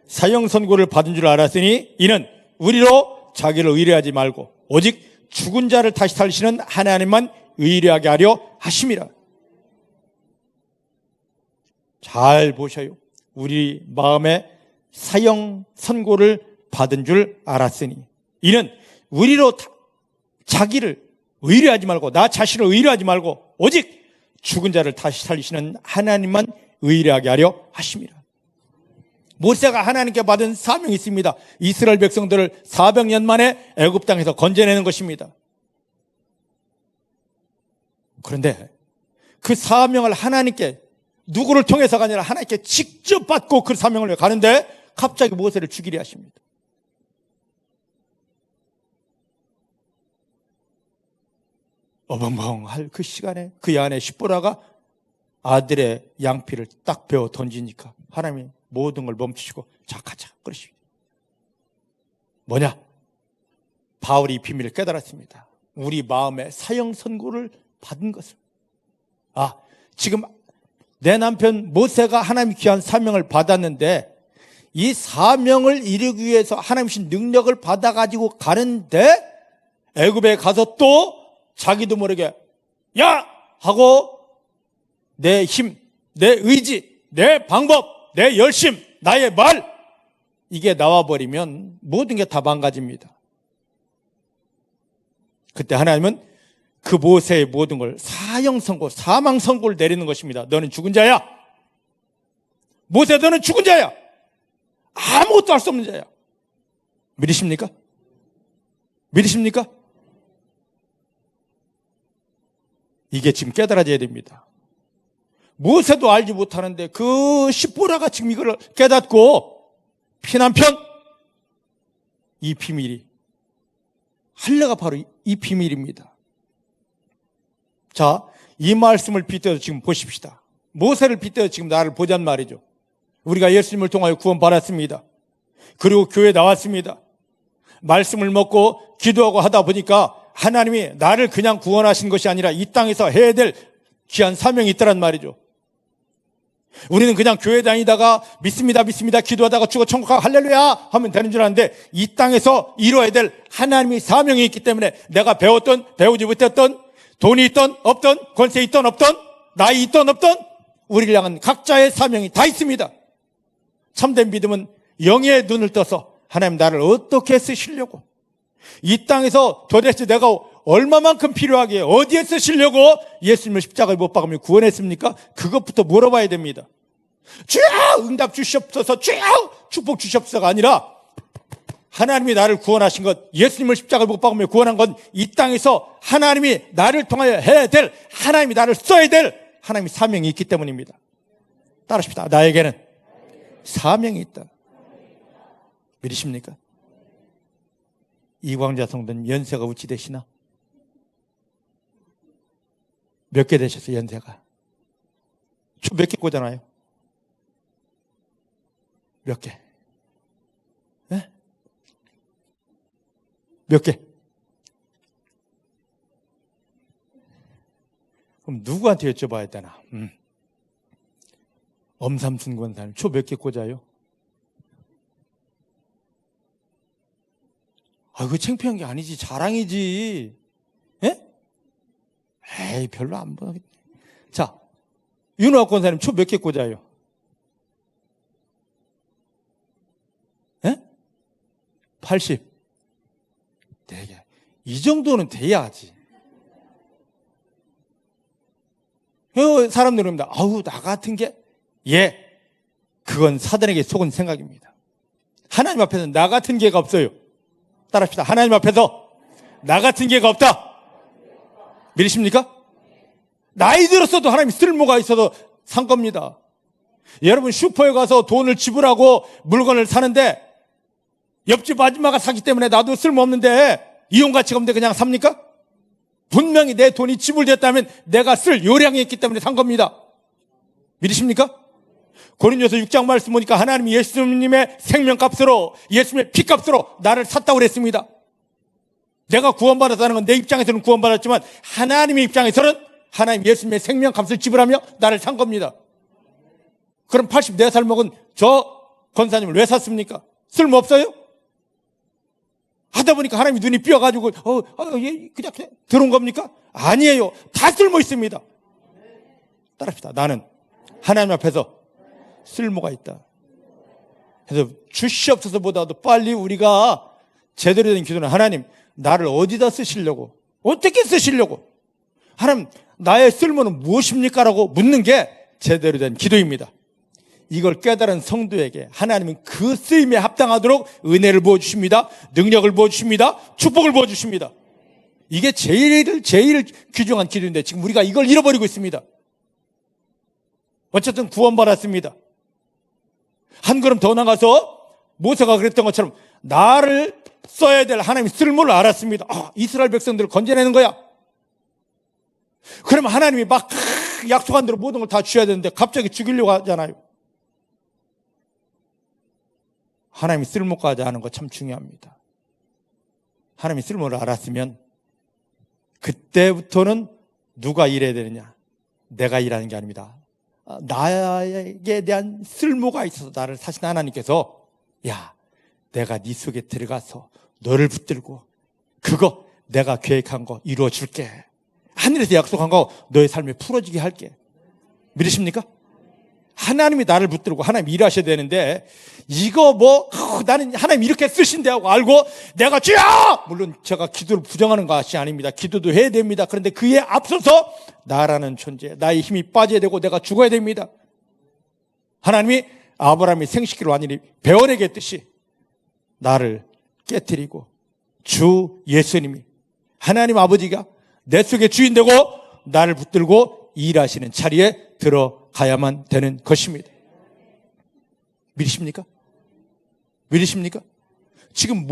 사형 선고를 받은 줄 알았으니 이는 우리로 자기를 의뢰하지 말고 오직 죽은 자를 다시 살리시는 하나님만 의뢰하게 하려 하심이라. 잘 보셔요. 우리 마음에 사형 선고를 받은 줄 알았으니 이는 우리로 자기를 의뢰하지 말고 나 자신을 의뢰하지 말고 오직 죽은 자를 다시 살리시는 하나님만 의뢰하게 하려 하심이라. 모세가 하나님께 받은 사명이 있습니다. 이스라엘 백성들을 400년 만에 애굽 땅에서 건져내는 것입니다. 그런데 그 사명을 하나님께 누구를 통해서가 아니라 하나님께 직접 받고 그 사명을 가는데 갑자기 모세를 죽이려 하십니다. 어벙벙할 그 시간에 그 안에 십보라가 아들의 양피를 딱 베어 던지니까 하나님이 모든 걸 멈추시고 자 가자 그러십니다. 뭐냐? 바울이 이 비밀을 깨달았습니다. 우리 마음에 사형 선고를 받은 것을. 지금 내 남편 모세가 하나님이 귀한 사명을 받았는데 이 사명을 이루기 위해서 하나님이신 능력을 받아가지고 가는데 애굽에 가서 또 자기도 모르게 야! 하고 내 힘, 내 의지, 내 방법, 내 열심, 나의 말 이게 나와버리면 모든 게 다 망가집니다. 그때 하나님은 그 모세의 모든 걸 사형 선고, 사망 선고를 내리는 것입니다. 너는 죽은 자야. 모세 너는 죽은 자야. 아무것도 할 수 없는 자야. 믿으십니까? 믿으십니까? 이게 지금 깨달아져야 됩니다. 모세도 알지 못하는데 그 십보라가 지금 이걸 깨닫고 피남편 이 비밀이 할례가 바로 이 비밀입니다. 자, 이 말씀을 빗대서 지금 보십시다. 모세를 빗대서 지금 나를 보잔 말이죠. 우리가 예수님을 통하여 구원 받았습니다. 그리고 교회에 나왔습니다. 말씀을 먹고 기도하고 하다 보니까 하나님이 나를 그냥 구원하신 것이 아니라 이 땅에서 해야 될 귀한 사명이 있더란 말이죠. 우리는 그냥 교회 다니다가 믿습니다 기도하다가 죽어 천국 가고 할렐루야 하면 되는 줄 아는데 이 땅에서 이루어야 될 하나님의 사명이 있기 때문에 내가 배웠던 배우지 못했던 돈이 있던 없던 권세 있던 없던 나이 있던 없던 우리를 향한 각자의 사명이 다 있습니다. 참된 믿음은 영의 눈을 떠서 하나님 나를 어떻게 쓰시려고 이 땅에서 도대체 내가 얼마만큼 필요하게 어디에 쓰시려고 예수님을 십자가에 못 박으며 구원했습니까? 그것부터 물어봐야 됩니다. 주여 응답 주시옵소서, 주여 축복 주시옵소서가 아니라 하나님이 나를 구원하신 것, 예수님을 십자가에 못 박으며 구원한 건 이 땅에서 하나님이 나를 통하여 해야 될, 하나님이 나를 써야 될 하나님의 사명이 있기 때문입니다. 따라하십시다. 나에게는 사명이 있다. 믿으십니까? 이광자 성도님 연세가 어찌 되시나? 몇 개 되셨어요, 연세가? 초 몇 개 꽂아놔요? 몇 개? 네? 몇 개? 그럼 누구한테 여쭤봐야 되나? 엄삼순 권사님 초 몇 개 꽂아요? 그거 창피한 게 아니지, 자랑이지. 예? 에이, 별로 안 보겠네. 자, 윤호학 권사님 초 몇 개 꽂아요? 예? 80. 되게. 이 정도는 돼야지. 사람들은 합니다. 아우, 나 같은 게. 예, 그건 사단에게 속은 생각입니다. 하나님 앞에서 나 같은 게가 없어요. 따라합시다. 하나님 앞에서 나 같은 게가 없다. 믿으십니까? 나이 들었어도 하나님 쓸모가 있어서 산 겁니다. 여러분, 슈퍼에 가서 돈을 지불하고 물건을 사는데 옆집 아줌마가 사기 때문에 나도 쓸모없는데 이용 가치가 없는데 그냥 삽니까? 분명히 내 돈이 지불됐다면 내가 쓸 요량이 있기 때문에 산 겁니다. 믿으십니까? 고린도서 6장 말씀 보니까 하나님이 예수님의 생명값으로, 예수님의 피값으로 나를 샀다고 그랬습니다. 내가 구원받았다는 건 내 입장에서는 구원받았지만 하나님의 입장에서는 하나님 예수님의 생명값을 지불하며 나를 산 겁니다. 그럼 84살 먹은 저 권사님을 왜 샀습니까? 쓸모없어요? 하다 보니까 하나님이 눈이 삐어가지고 그냥 들어온 겁니까? 아니에요. 다 쓸모 있습니다. 따라합시다. 나는 하나님 앞에서 쓸모가 있다. 그래서 주시옵소서보다도 빨리 우리가 제대로 된 기도는 하나님, 나를 어디다 쓰시려고, 어떻게 쓰시려고, 하나님 나의 쓸모는 무엇입니까? 라고 묻는 게 제대로 된 기도입니다. 이걸 깨달은 성도에게 하나님은 그 쓰임에 합당하도록 은혜를 부어주십니다. 능력을 부어주십니다. 축복을 부어주십니다. 이게 제일 귀중한 기도인데 지금 우리가 이걸 잃어버리고 있습니다. 어쨌든 구원받았습니다. 한 걸음 더 나가서 모세가 그랬던 것처럼 나를 써야 될 하나님의 쓸모를 알았습니다. 이스라엘 백성들을 건져내는 거야. 그러면 하나님이 막 약속한 대로 모든 걸 다 주셔야 되는데 갑자기 죽이려고 하잖아요. 하나님이 쓸모까지 하는 거 참 중요합니다. 하나님이 쓸모를 알았으면 그때부터는 누가 일해야 되느냐? 내가 일하는 게 아닙니다. 나에게 대한 쓸모가 있어서 나를 사신 하나님께서, 야, 내가 네 속에 들어가서 너를 붙들고 그거 내가 계획한 거 이루어 줄게. 하늘에서 약속한 거 너의 삶에 풀어지게 할게. 믿으십니까? 하나님이 나를 붙들고 하나님 일하셔야 되는데 이거 나는 하나님 이렇게 쓰신대 하고 알고 내가 주여! 물론 제가 기도를 부정하는 것이 아닙니다. 기도도 해야 됩니다. 그런데 그에 앞서서 나라는 존재, 나의 힘이 빠져야 되고 내가 죽어야 됩니다. 하나님이 아브라함이 생식기를 완전히 베어내게 했듯이 나를 깨뜨리고 주 예수님이, 하나님 아버지가 내 속에 주인 되고 나를 붙들고 일하시는 자리에 들어가야만 되는 것입니다. 믿으십니까? 믿으십니까? 지금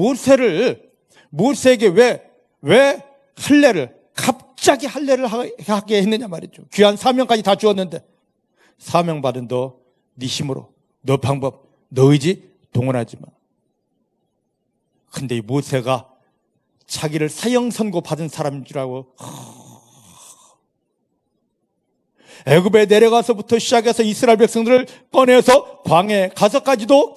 모세에게 왜 갑자기 할례를 하게 했느냐 말이죠. 귀한 사명까지 다 주었는데, 사명받은 너, 네 힘으로, 너 방법, 너 의지 동원하지 마. 근데 이 모세가 자기를 사형 선고 받은 사람인 줄 알고 애굽에 내려가서부터 시작해서 이스라엘 백성들을 꺼내서 광야에 가서까지도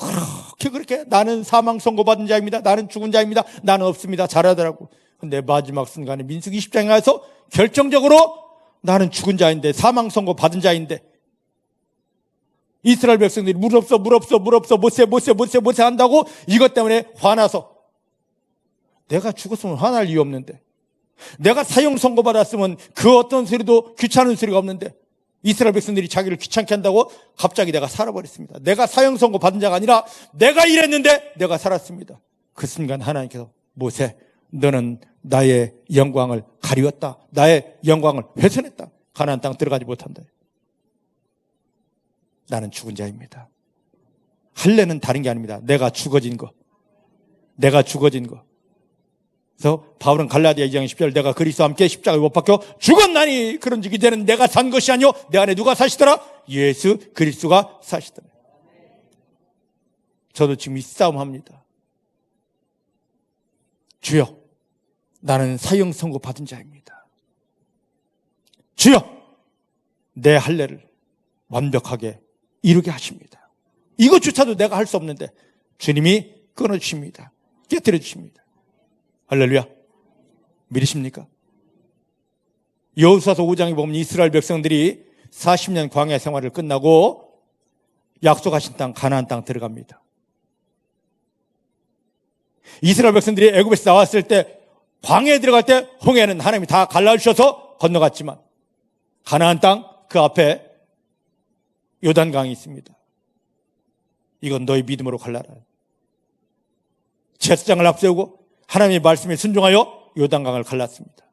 그렇게 나는 사망 선고받은 자입니다. 나는 죽은 자입니다. 나는 없습니다. 잘하더라고. 근데 마지막 순간에 민수기 10장에 가서 결정적으로 나는 죽은 자인데, 사망 선고받은 자인데, 이스라엘 백성들이 물 없어 모세 한다고 이것 때문에 화나서, 내가 죽었으면 화날 이유 없는데, 내가 사형 선고받았으면 그 어떤 소리도 귀찮은 소리가 없는데, 이스라엘 백성들이 자기를 귀찮게 한다고 갑자기 내가 살아버렸습니다. 내가 사형 선고 받은 자가 아니라 내가 일했는데 내가 살았습니다. 그 순간 하나님께서, 모세, 너는 나의 영광을 가리웠다. 나의 영광을 훼손했다. 가나안 땅 들어가지 못한다. 나는 죽은 자입니다. 할례는 다른 게 아닙니다. 내가 죽어진 거. 그래서 바울은 갈라디아 2장 10절, 내가 그리스도와 함께 십자가에 못 박혀 죽었나니 그런즉 이제는 내가 산 것이 아니요 내 안에 누가 사시더라? 예수 그리스도가 사시더라. 저도 지금 이 싸움 합니다. 주여, 나는 사형 선고 받은 자입니다. 주여, 내 할례를 완벽하게 이루게 하십니다. 이것조차도 내가 할 수 없는데 주님이 끊어주십니다. 깨뜨려 주십니다. 할렐루야. 믿으십니까? 여호수아서 5장에 보면 이스라엘 백성들이 40년 광야 생활을 끝나고 약속하신 땅 가나안 땅 들어갑니다. 이스라엘 백성들이 애굽에서 나왔을 때 광야에 들어갈 때 홍해는 하나님이 다 갈라주셔서 건너갔지만 가나안 땅 그 앞에 요단강이 있습니다. 이건 너희 믿음으로 갈라라. 제사장을 앞세우고 하나님의 말씀에 순종하여 요단강을 갈랐습니다.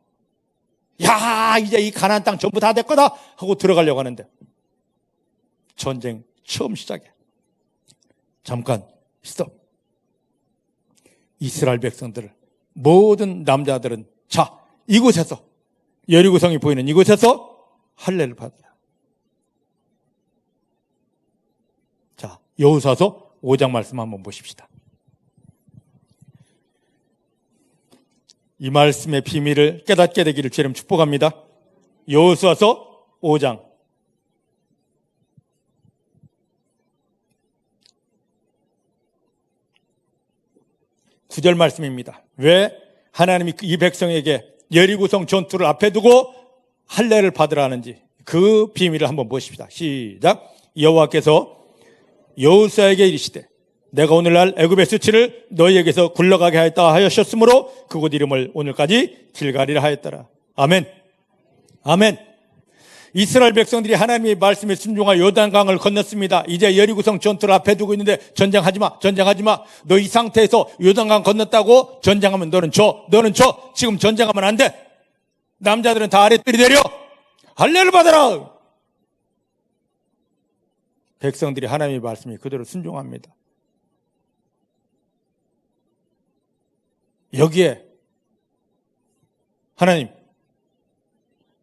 야, 이제 이 가나안 땅 전부 다 될 거다 하고 들어가려고 하는데 전쟁 처음 시작해. 잠깐 스톱. 이스라엘 백성들 모든 남자들은 자, 이곳에서 여리고성이 보이는 이곳에서 할례를 받으라. 자, 여호수아서 5장 말씀 한번 보십시다. 이 말씀의 비밀을 깨닫게 되기를 주님 축복합니다. 여호수아서 5장 9절 말씀입니다. 왜 하나님이 이 백성에게 여리고성 전투를 앞에 두고 할례를 받으라 하는지 그 비밀을 한번 보십시다. 시작. 여호와께서 여호수아에게 이르시되 내가 오늘날 애굽의 수치를 너희에게서 굴러가게 하였다 하셨으므로 그곳 이름을 오늘까지 길갈이라 하였더라. 아멘. 아멘. 이스라엘 백성들이 하나님의 말씀에 순종하여 요단강을 건넜습니다. 이제 여리고성 전투를 앞에 두고 있는데 전쟁하지 마. 너 이 상태에서 요단강 건넜다고 전쟁하면 너는 져. 지금 전쟁하면 안 돼. 남자들은 다 아랫들이 내려. 할례를 받아라. 백성들이 하나님의 말씀에 그대로 순종합니다. 여기에 하나님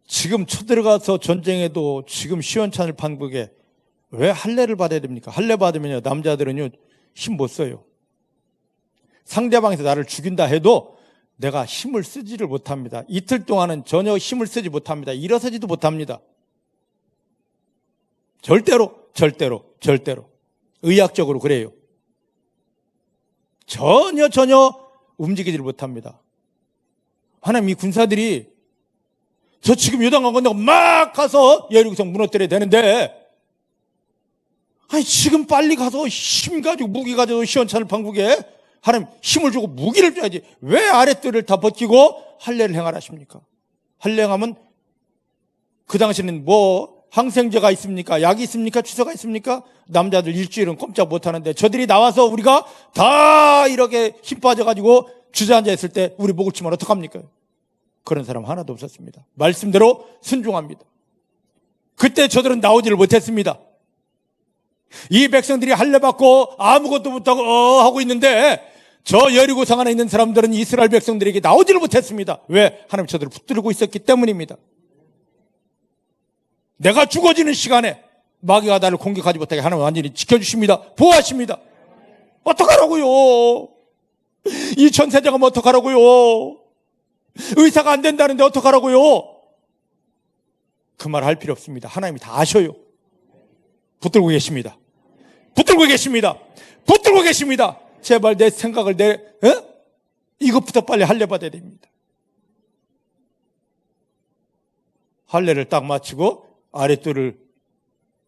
지금 쳐들어가서 전쟁에도 지금 시원찮을 판국에 왜 할례를 받아야 됩니까? 할례 받으면요 남자들은요 힘 못 써요. 상대방에서 나를 죽인다 해도 내가 힘을 쓰지를 못합니다. 이틀 동안은 전혀 힘을 쓰지 못합니다. 일어서지도 못합니다. 절대로 의학적으로 그래요. 전혀 움직이지를 못합니다. 하나님 이 군사들이 저 지금 요단강 건너고 막 가서 여리고성 무너뜨려야 되는데 아니 지금 빨리 가서 힘 가지고 무기 가지고 시원찮을 판국에 하나님 힘을 주고 무기를 줘야지 왜 아랫들을 다 버티고 할례를 행하라십니까? 할례 행하면 그 당시에는 뭐 항생제가 있습니까? 약이 있습니까? 주사가 있습니까? 남자들 일주일은 꼼짝 못하는데 저들이 나와서 우리가 다 이렇게 힘 빠져가지고 주저앉아 있을 때 우리 목을 치면 어떡합니까? 그런 사람 하나도 없었습니다. 말씀대로 순종합니다. 그때 저들은 나오지를 못했습니다. 이 백성들이 할례 받고 아무것도 못하고 하고 있는데 저 여리고성 안에 있는 사람들은 이스라엘 백성들에게 나오지를 못했습니다. 왜? 하나님 저들을 붙들고 있었기 때문입니다. 내가 죽어지는 시간에 마귀가 나를 공격하지 못하게 하나님 완전히 지켜주십니다. 보호하십니다. 어떡하라고요? 이 전세자가 뭐 어떡하라고요? 의사가 안 된다는데 어떡하라고요? 그 말 할 필요 없습니다. 하나님이 다 아셔요. 붙들고 계십니다. 제발 내 생각을 이것부터 빨리 할례 받아야 됩니다. 할례를 딱 마치고 아랫돌을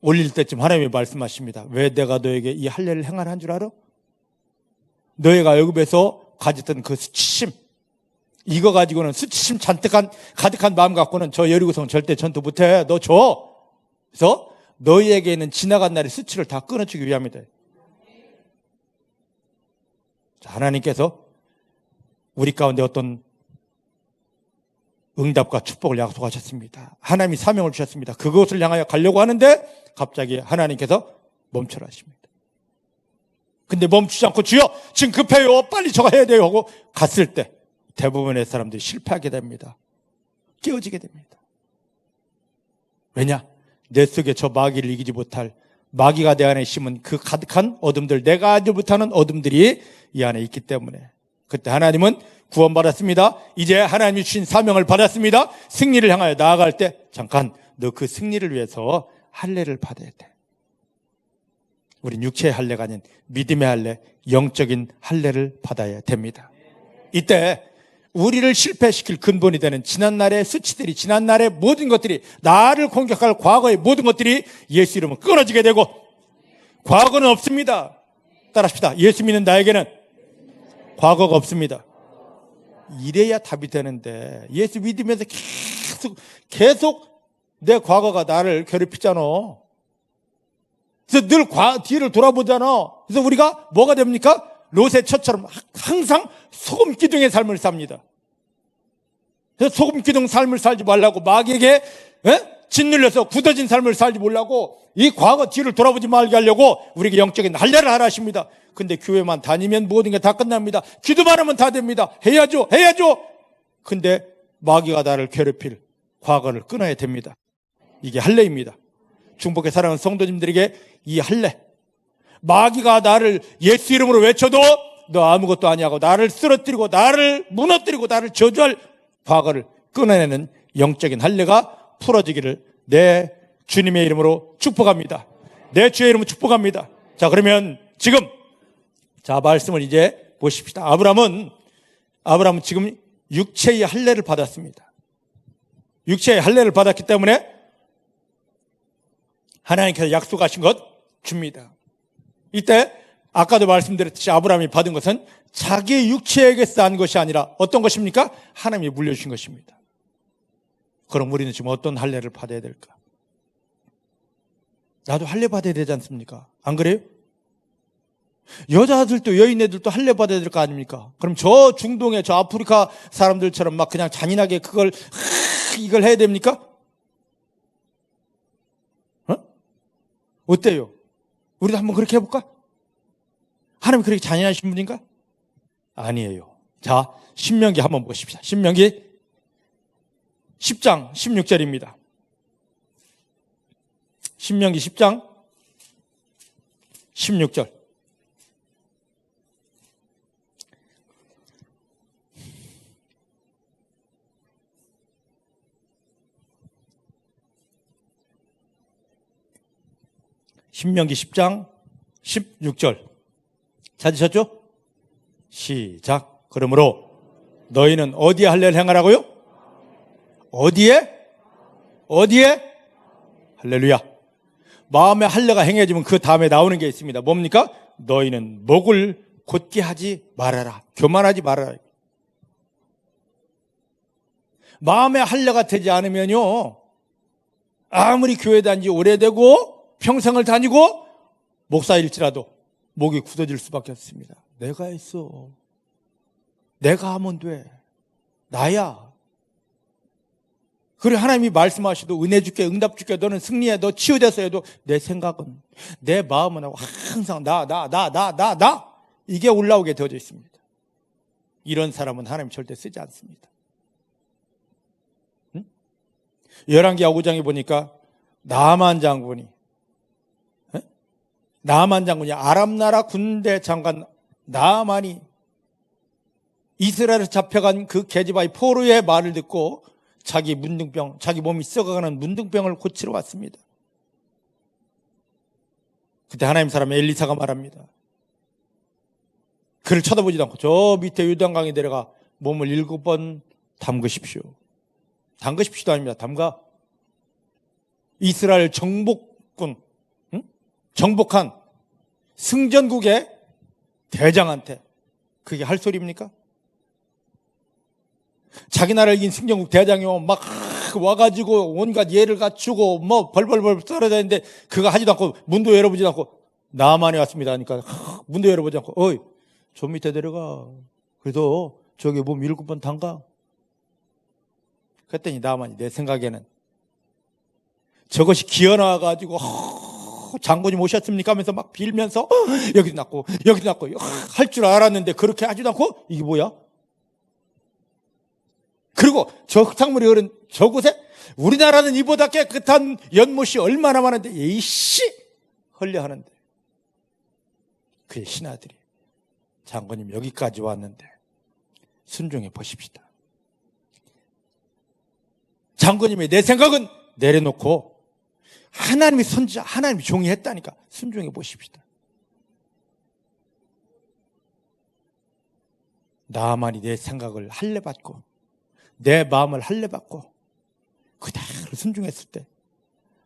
올릴 때쯤 하나님이 말씀하십니다. 왜 내가 너에게 이 할례를 행하라 한 줄 알아? 너희가 애굽에서 가졌던 그 수치심, 이거 가지고는 수치심 가득한 마음 갖고는 저 여리고성 절대 전투 못해. 너 줘. 그래서 너희에게 있는 지나간 날의 수치를 다 끊어주기 위함이다. 자, 하나님께서 우리 가운데 어떤 응답과 축복을 약속하셨습니다. 하나님이 사명을 주셨습니다. 그것을 향하여 가려고 하는데 갑자기 하나님께서 멈춰라 하십니다. 근데 멈추지 않고 주여 지금 급해요. 빨리 저거 해야 돼요 하고 갔을 때 대부분의 사람들이 실패하게 됩니다. 깨어지게 됩니다. 왜냐? 내 속에 저 마귀를 이기지 못할 마귀가 내 안에 심은 그 가득한 어둠들, 내가 알지 못하는 어둠들이 이 안에 있기 때문에 그때 하나님은 구원받았습니다. 이제 하나님이 주신 사명을 받았습니다. 승리를 향하여 나아갈 때 잠깐 너 그 승리를 위해서 할례를 받아야 돼. 우린 육체의 할례가 아닌 믿음의 할례, 영적인 할례를 받아야 됩니다. 이때 우리를 실패시킬 근본이 되는 지난날의 수치들이, 지난날의 모든 것들이, 나를 공격할 과거의 모든 것들이 예수 이름은 끊어지게 되고, 과거는 없습니다. 따라합시다. 예수 믿는 나에게는 과거가 없습니다. 이래야 답이 되는데 예수 믿으면서 계속 내 과거가 나를 괴롭히잖아. 그래서 늘 뒤를 돌아보잖아. 그래서 우리가 뭐가 됩니까? 롯의 처처럼 항상 소금 기둥의 삶을 삽니다. 그래서 소금 기둥 삶을 살지 말라고 마귀에게 짓눌려서 굳어진 삶을 살지 말라고 이 과거 뒤를 돌아보지 말게 하려고 우리에게 영적인 할례를 하라 하십니다. 근데 교회만 다니면 모든 게 다 끝납니다. 기도만 하면 다 됩니다. 해야죠. 근데 마귀가 나를 괴롭힐 과거를 끊어야 됩니다. 이게 할례입니다. 중복의 사랑하는 성도님들에게 이 할례, 마귀가 나를 예수 이름으로 외쳐도 너 아무것도 아니하고 나를 쓰러뜨리고 나를 무너뜨리고 나를 저주할 과거를 끊어내는 영적인 할례가 풀어지기를 내 주님의 이름으로 축복합니다. 내 주의 이름으로 축복합니다. 자, 그러면 지금 말씀을 이제 보십시다. 아브라함은 지금 육체의 할례를 받았습니다. 육체의 할례를 받았기 때문에 하나님께서 약속하신 것 줍니다. 이때 아까도 말씀드렸듯이 아브라함이 받은 것은 자기 육체에게서 한 것이 아니라 어떤 것입니까? 하나님이 물려주신 것입니다. 그럼 우리는 지금 어떤 할례를 받아야 될까? 나도 할례 받아야 되지 않습니까? 안 그래요? 여자들도 여인애들도 할례 받아야 될 거 아닙니까? 그럼 저 중동의 저 아프리카 사람들처럼 막 그냥 잔인하게 이걸 해야 됩니까? 어때요? 우리도 한번 그렇게 해볼까? 하나님 그렇게 잔인하신 분인가? 아니에요. 자, 신명기 한번 보십시다. 신명기 10장 16절입니다. 신명기 10장 16절. 신명기 10장 16절 찾으셨죠? 시작. 그러므로 너희는 어디에 할례를 행하라고요? 어디에? 할렐루야. 마음에 할례가 행해지면 그 다음에 나오는 게 있습니다. 뭡니까? 너희는 목을 곧게 하지 말아라. 교만하지 말아라. 마음에 할례가 되지 않으면요, 아무리 교회 다닌 지 오래되고 평생을 다니고 목사일지라도 목이 굳어질 수밖에 없습니다. 내가 했어. 내가 하면 돼. 나야. 그래 하나님이 말씀하시도 은혜 줄게, 응답 줄게, 너는 승리해, 너 치유됐어 해도 내 생각은, 내 마음은 항상 나 이게 올라오게 되어져 있습니다. 이런 사람은 하나님 절대 쓰지 않습니다. 응? 열왕기하 5장에 보니까 나만 장군이 아람 나라 군대 장관 나만이 이스라엘에서 잡혀간 그 게지바의 포로의 말을 듣고 자기 몸이 썩어가는 문둥병을 고치러 왔습니다. 그때 하나님 사람 엘리사가 말합니다. 그를 쳐다보지도 않고 저 밑에 요단강에 내려가 몸을 7번 담그십시오. 담그십시오도 아닙니다. 담가. 이스라엘 정복한 승전국의 대장한테 그게 할 소리입니까? 자기 나라를 이긴 승전국 대장이 막 와가지고 온갖 예를 갖추고 뭐 벌벌벌 떨어다니는데 그거 하지도 않고 문도 열어보지도 않고 나만이 왔습니다 하니까 문도 열어보지 않고 어이 저 밑에 내려가. 그래서 저기 몸 7번 담가. 그랬더니 나만이 내 생각에는 저것이 기어나와가지고 장군님 오셨습니까? 하면서 막 빌면서 여기도 낫고 할 줄 알았는데 그렇게 하지도 않고 이게 뭐야? 그리고 저 흙탕물이 흐른 저곳에 우리나라는 이보다 깨끗한 연못이 얼마나 많은데 이씨 헐려하는데 그의 신하들이 장군님 여기까지 왔는데 순종해 보십시다. 장군님의 내 생각은 내려놓고 하나님이 선지자, 하나님이 종이 했다니까 순종해 보십시다. 나만이 내 생각을 할례받고 내 마음을 할례받고 그대로 순종했을 때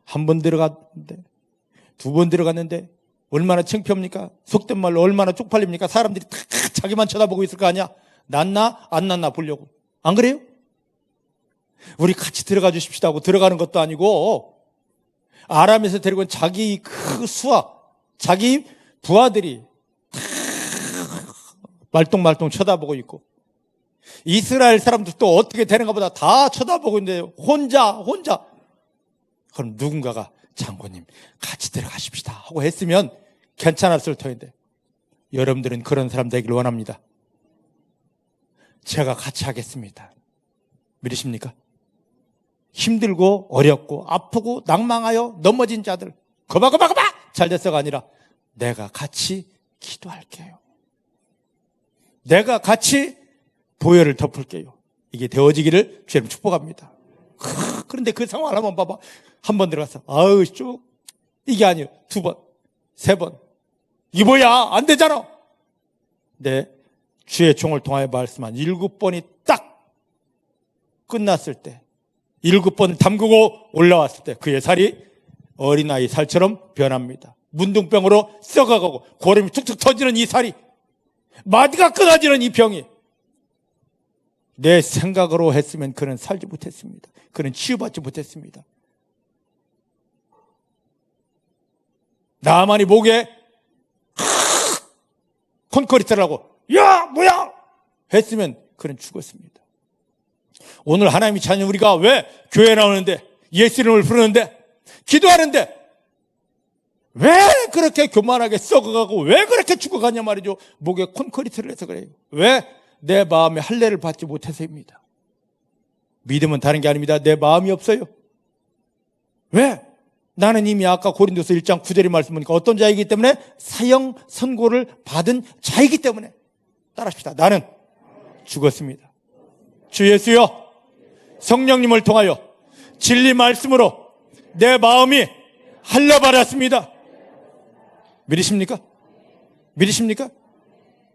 한 번 들어갔는데 2번 들어갔는데 얼마나 창피합니까? 속된 말로 얼마나 쪽팔립니까? 사람들이 다 자기만 쳐다보고 있을 거 아니야? 낫나 안 낫나 보려고. 안 그래요? 우리 같이 들어가 주십시다 하고 들어가는 것도 아니고 아람에서 데리고 온 자기 그 수학, 자기 부하들이 말똥말똥 쳐다보고 있고 이스라엘 사람들도 어떻게 되는가 보다 다 쳐다보고 있는데 혼자 그럼 누군가가 장군님 같이 들어가십시다 하고 했으면 괜찮았을 터인데 여러분들은 그런 사람 되길 원합니다. 제가 같이 하겠습니다. 믿으십니까? 힘들고 어렵고 아프고 낭망하여 넘어진 자들 거봐 잘 됐어가 아니라 내가 같이 기도할게요. 내가 같이 보혈을 덮을게요. 이게 되어지기를 주님 축복합니다. 그런데 그 상황을 한번 봐봐. 한 번 들어가서 아우 쭉 이게 아니에요. 2번, 3번 이게 뭐야? 안 되잖아. 네, 주의 종을 통하여 말씀한 7번이 딱 끝났을 때 7번 담그고 올라왔을 때 그의 살이 어린아이 살처럼 변합니다. 문둥병으로 썩어가고 고름이 툭툭 터지는 이 살이 마디가 끊어지는 이 병이 내 생각으로 했으면 그는 살지 못했습니다. 그는 치유받지 못했습니다. 나만이 목에 콘크리트를 하고 야 뭐야 했으면 그는 죽었습니다. 오늘 하나님이 자녀 우리가 왜 교회 나오는데 예수 이름을 부르는데 기도하는데 왜 그렇게 교만하게 썩어가고 왜 그렇게 죽어가냐 말이죠. 목에 콘크리트를 해서 그래요. 왜? 내 마음에 할례를 받지 못해서입니다. 믿음은 다른 게 아닙니다. 내 마음이 없어요. 왜? 나는 이미 아까 고린도서 1장 9절의 말씀 보니까 어떤 자이기 때문에 사형 선고를 받은 자이기 때문에 따라합시다. 나는 죽었습니다. 주 예수여 성령님을 통하여 진리 말씀으로 내 마음이 할례 받았습니다. 믿으십니까? 믿으십니까?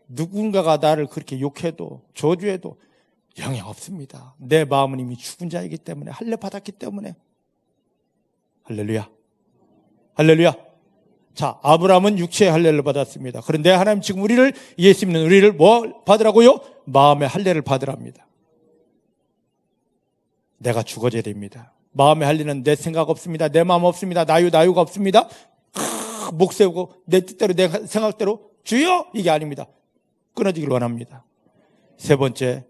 누군가가 나를 그렇게 욕해도 저주해도 영향 없습니다. 내 마음은 이미 죽은 자이기 때문에 할례 받았기 때문에. 할렐루야. 할렐루야. 자, 아브라함은 육체의 할례를 받았습니다. 그런데 하나님 지금 우리를 예수 믿는 우리를 뭐 받으라고요? 마음의 할례를 받으랍니다. 내가 죽어져야 됩니다. 마음의 할례는 내 생각 없습니다. 내 마음 없습니다. 나유가 없습니다. 목 세우고 내 뜻대로 내 생각대로 주여 이게 아닙니다. 끊어지길 원합니다. 세 번째,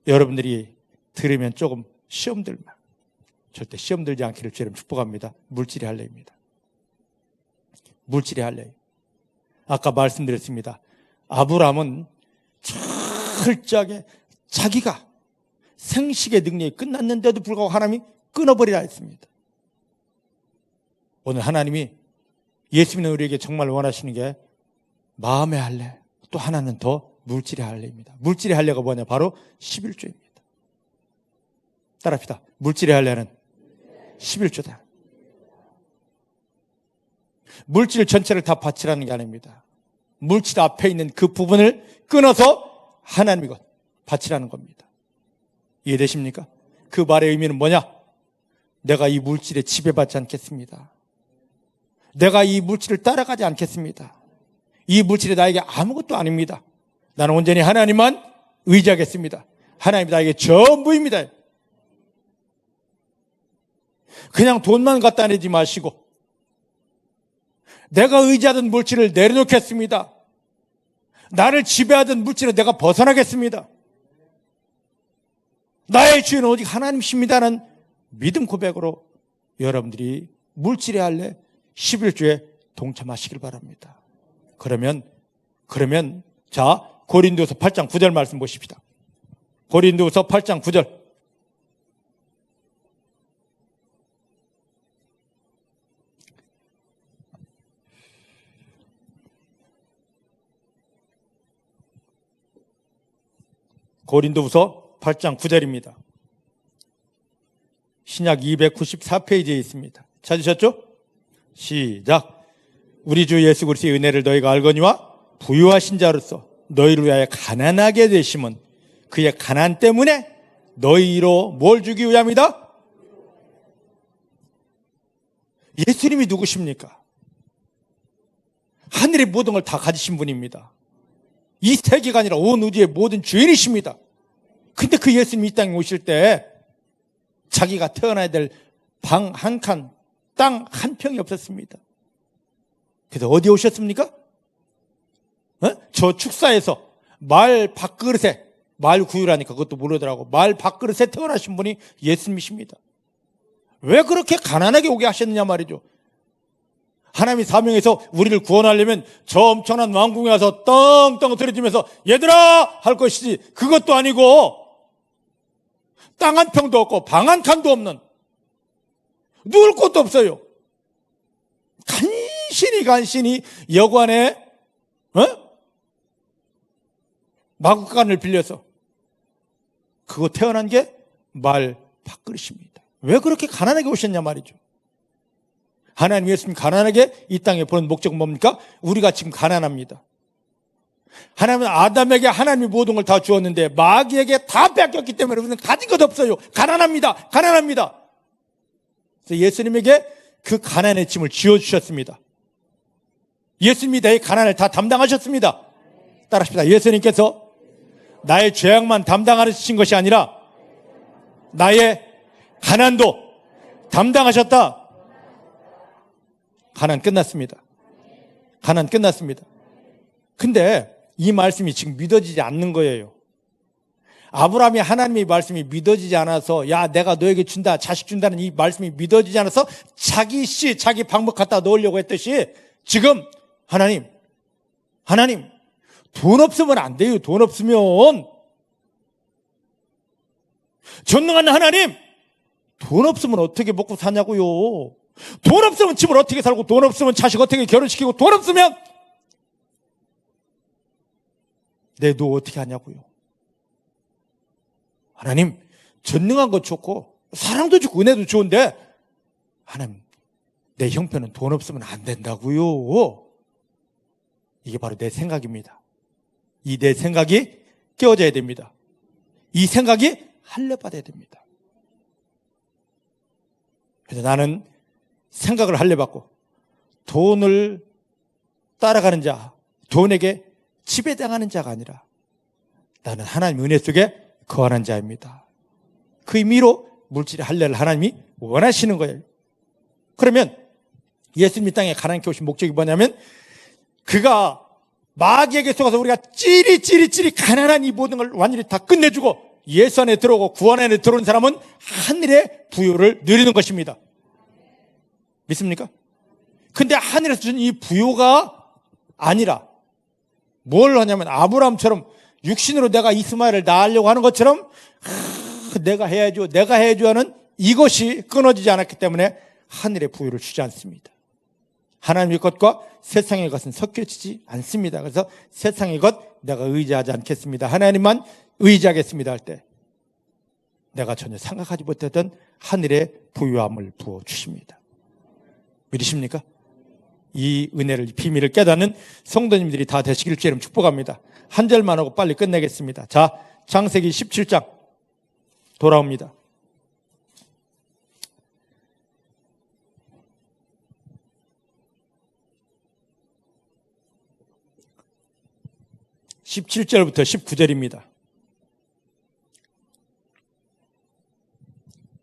여러분들이 들으면 조금 시험 들면 절대 시험 들지 않기를 주님 축복합니다. 물질의 할례입니다. 물질의 할례. 아까 말씀드렸습니다. 아브라함은 철저하게 자기가 생식의 능력이 끝났는데도 불구하고 하나님이 끊어버리라 했습니다. 오늘 하나님이 예수 믿는 우리에게 정말 원하시는 게 마음의 할례, 또 하나는 더 물질의 할례입니다. 물질의 할례가 뭐냐? 바로 11조입니다. 따라합시다. 물질의 할례는 11조다. 물질 전체를 다 바치라는 게 아닙니다. 물질 앞에 있는 그 부분을 끊어서 하나님이 것 바치라는 겁니다. 이해되십니까? 그 말의 의미는 뭐냐? 내가 이 물질에 지배받지 않겠습니다. 내가 이 물질을 따라가지 않겠습니다. 이 물질이 나에게 아무것도 아닙니다. 나는 온전히 하나님만 의지하겠습니다. 하나님이 나에게 전부입니다. 그냥 돈만 갖다 내지 마시고 내가 의지하던 물질을 내려놓겠습니다. 나를 지배하던 물질을 내가 벗어나겠습니다. 나의 주인은 오직 하나님이십니다는 믿음 고백으로 여러분들이 물질의 할례 11조에 동참하시길 바랍니다. 그러면 자 고린도서 8장 9절 말씀 보십시다. 고린도서 8장 9절. 고린도후서 8장 9절입니다. 신약 294페이지에 있습니다. 찾으셨죠? 시작. 우리 주 예수 그리스도의 은혜를 너희가 알거니와 부유하신 자로서 너희를 위하여 가난하게 되심은 그의 가난 때문에 너희로 뭘 주기 위함이다? 예수님이 누구십니까? 하늘의 모든 걸 다 가지신 분입니다. 이 세계가 아니라 온 우주의 모든 주인이십니다. 근데 그 예수님이 이 땅에 오실 때 자기가 태어나야 될 방 한 칸, 땅 한 평이 없었습니다. 그래서 어디에 오셨습니까? 저 축사에서 말 밥그릇에, 말 구유라니까 그것도 모르더라고. 말 밥그릇에 태어나신 분이 예수님이십니다. 왜 그렇게 가난하게 오게 하셨느냐 말이죠. 하나님이 사명해서 우리를 구원하려면 저 엄청난 왕궁에 와서 떵떵 들어주면서 얘들아 할 것이지, 그것도 아니고 땅 한 평도 없고 방 한 칸도 없는, 누울 곳도 없어요. 간신히 여관에 마구간을 빌려서 그거 태어난 게 말 밥그릇입니다. 왜 그렇게 가난하게 오셨냐 말이죠. 하나님 예수님 가난하게 이 땅에 보낸 목적은 뭡니까? 우리가 지금 가난합니다. 하나님은 아담에게 하나님이 모든 걸 다 주었는데 마귀에게 다 뺏겼기 때문에 우리는 가진 것 없어요. 가난합니다. 그래서 예수님에게 그 가난의 짐을 지어주셨습니다. 예수님이 나의 가난을 다 담당하셨습니다. 따라합시다. 예수님께서 나의 죄악만 담당하신 것이 아니라 나의 가난도 담당하셨다. 가난 끝났습니다. 근데 이 말씀이 지금 믿어지지 않는 거예요. 아브라함이 하나님의 말씀이 믿어지지 않아서, 야 내가 너에게 준다, 자식 준다는 이 말씀이 믿어지지 않아서 자기 방법 갖다 넣으려고 했듯이 지금 하나님 돈 없으면 안 돼요. 돈 없으면. 전능한 하나님, 돈 없으면 어떻게 먹고 사냐고요. 돈 없으면 집을 어떻게 살고, 돈 없으면 자식 어떻게 결혼시키고, 돈 없으면 내 노 어떻게 하냐고요. 하나님, 전능한 거 좋고 사랑도 좋고 은혜도 좋은데 하나님, 내 형편은 돈 없으면 안 된다고요. 이게 바로 내 생각입니다. 이 내 생각이 깨어져야 됩니다. 이 생각이 할례받아야 됩니다. 그래서 나는 생각을 할례받고 돈을 따라가는 자, 돈에게 지배당하는 자가 아니라 나는 하나님 은혜 속에 거하는 자입니다. 그 의미로 물질의 할례를 하나님이 원하시는 거예요. 그러면 예수님이 땅에 가난케 오신 목적이 뭐냐면, 그가 마귀에게 속아서 우리가 찌릿 가난한 이 모든 걸 완전히 다 끝내주고 예수 안에 들어오고 구원 안에 들어온 사람은 하늘의 부요를 누리는 것입니다. 믿습니까? 근데 하늘에서 준 이 부요가 아니라 뭘 하냐면, 아브라함처럼 육신으로 내가 이스마엘을 낳으려고 하는 것처럼 내가 해야죠 하는 이것이 끊어지지 않았기 때문에 하늘의 부요를 주지 않습니다. 하나님의 것과 세상의 것은 섞여지지 않습니다. 그래서 세상의 것 내가 의지하지 않겠습니다, 하나님만 의지하겠습니다 할 때 내가 전혀 생각하지 못했던 하늘의 부요함을 부어주십니다. 믿으십니까? 이 은혜를, 이 비밀을 깨닫는 성도님들이 다 되시길 주의 이름 축복합니다. 한 절만 하고 빨리 끝내겠습니다. 자, 창세기 17장 돌아옵니다. (17절부터) (19절입니다)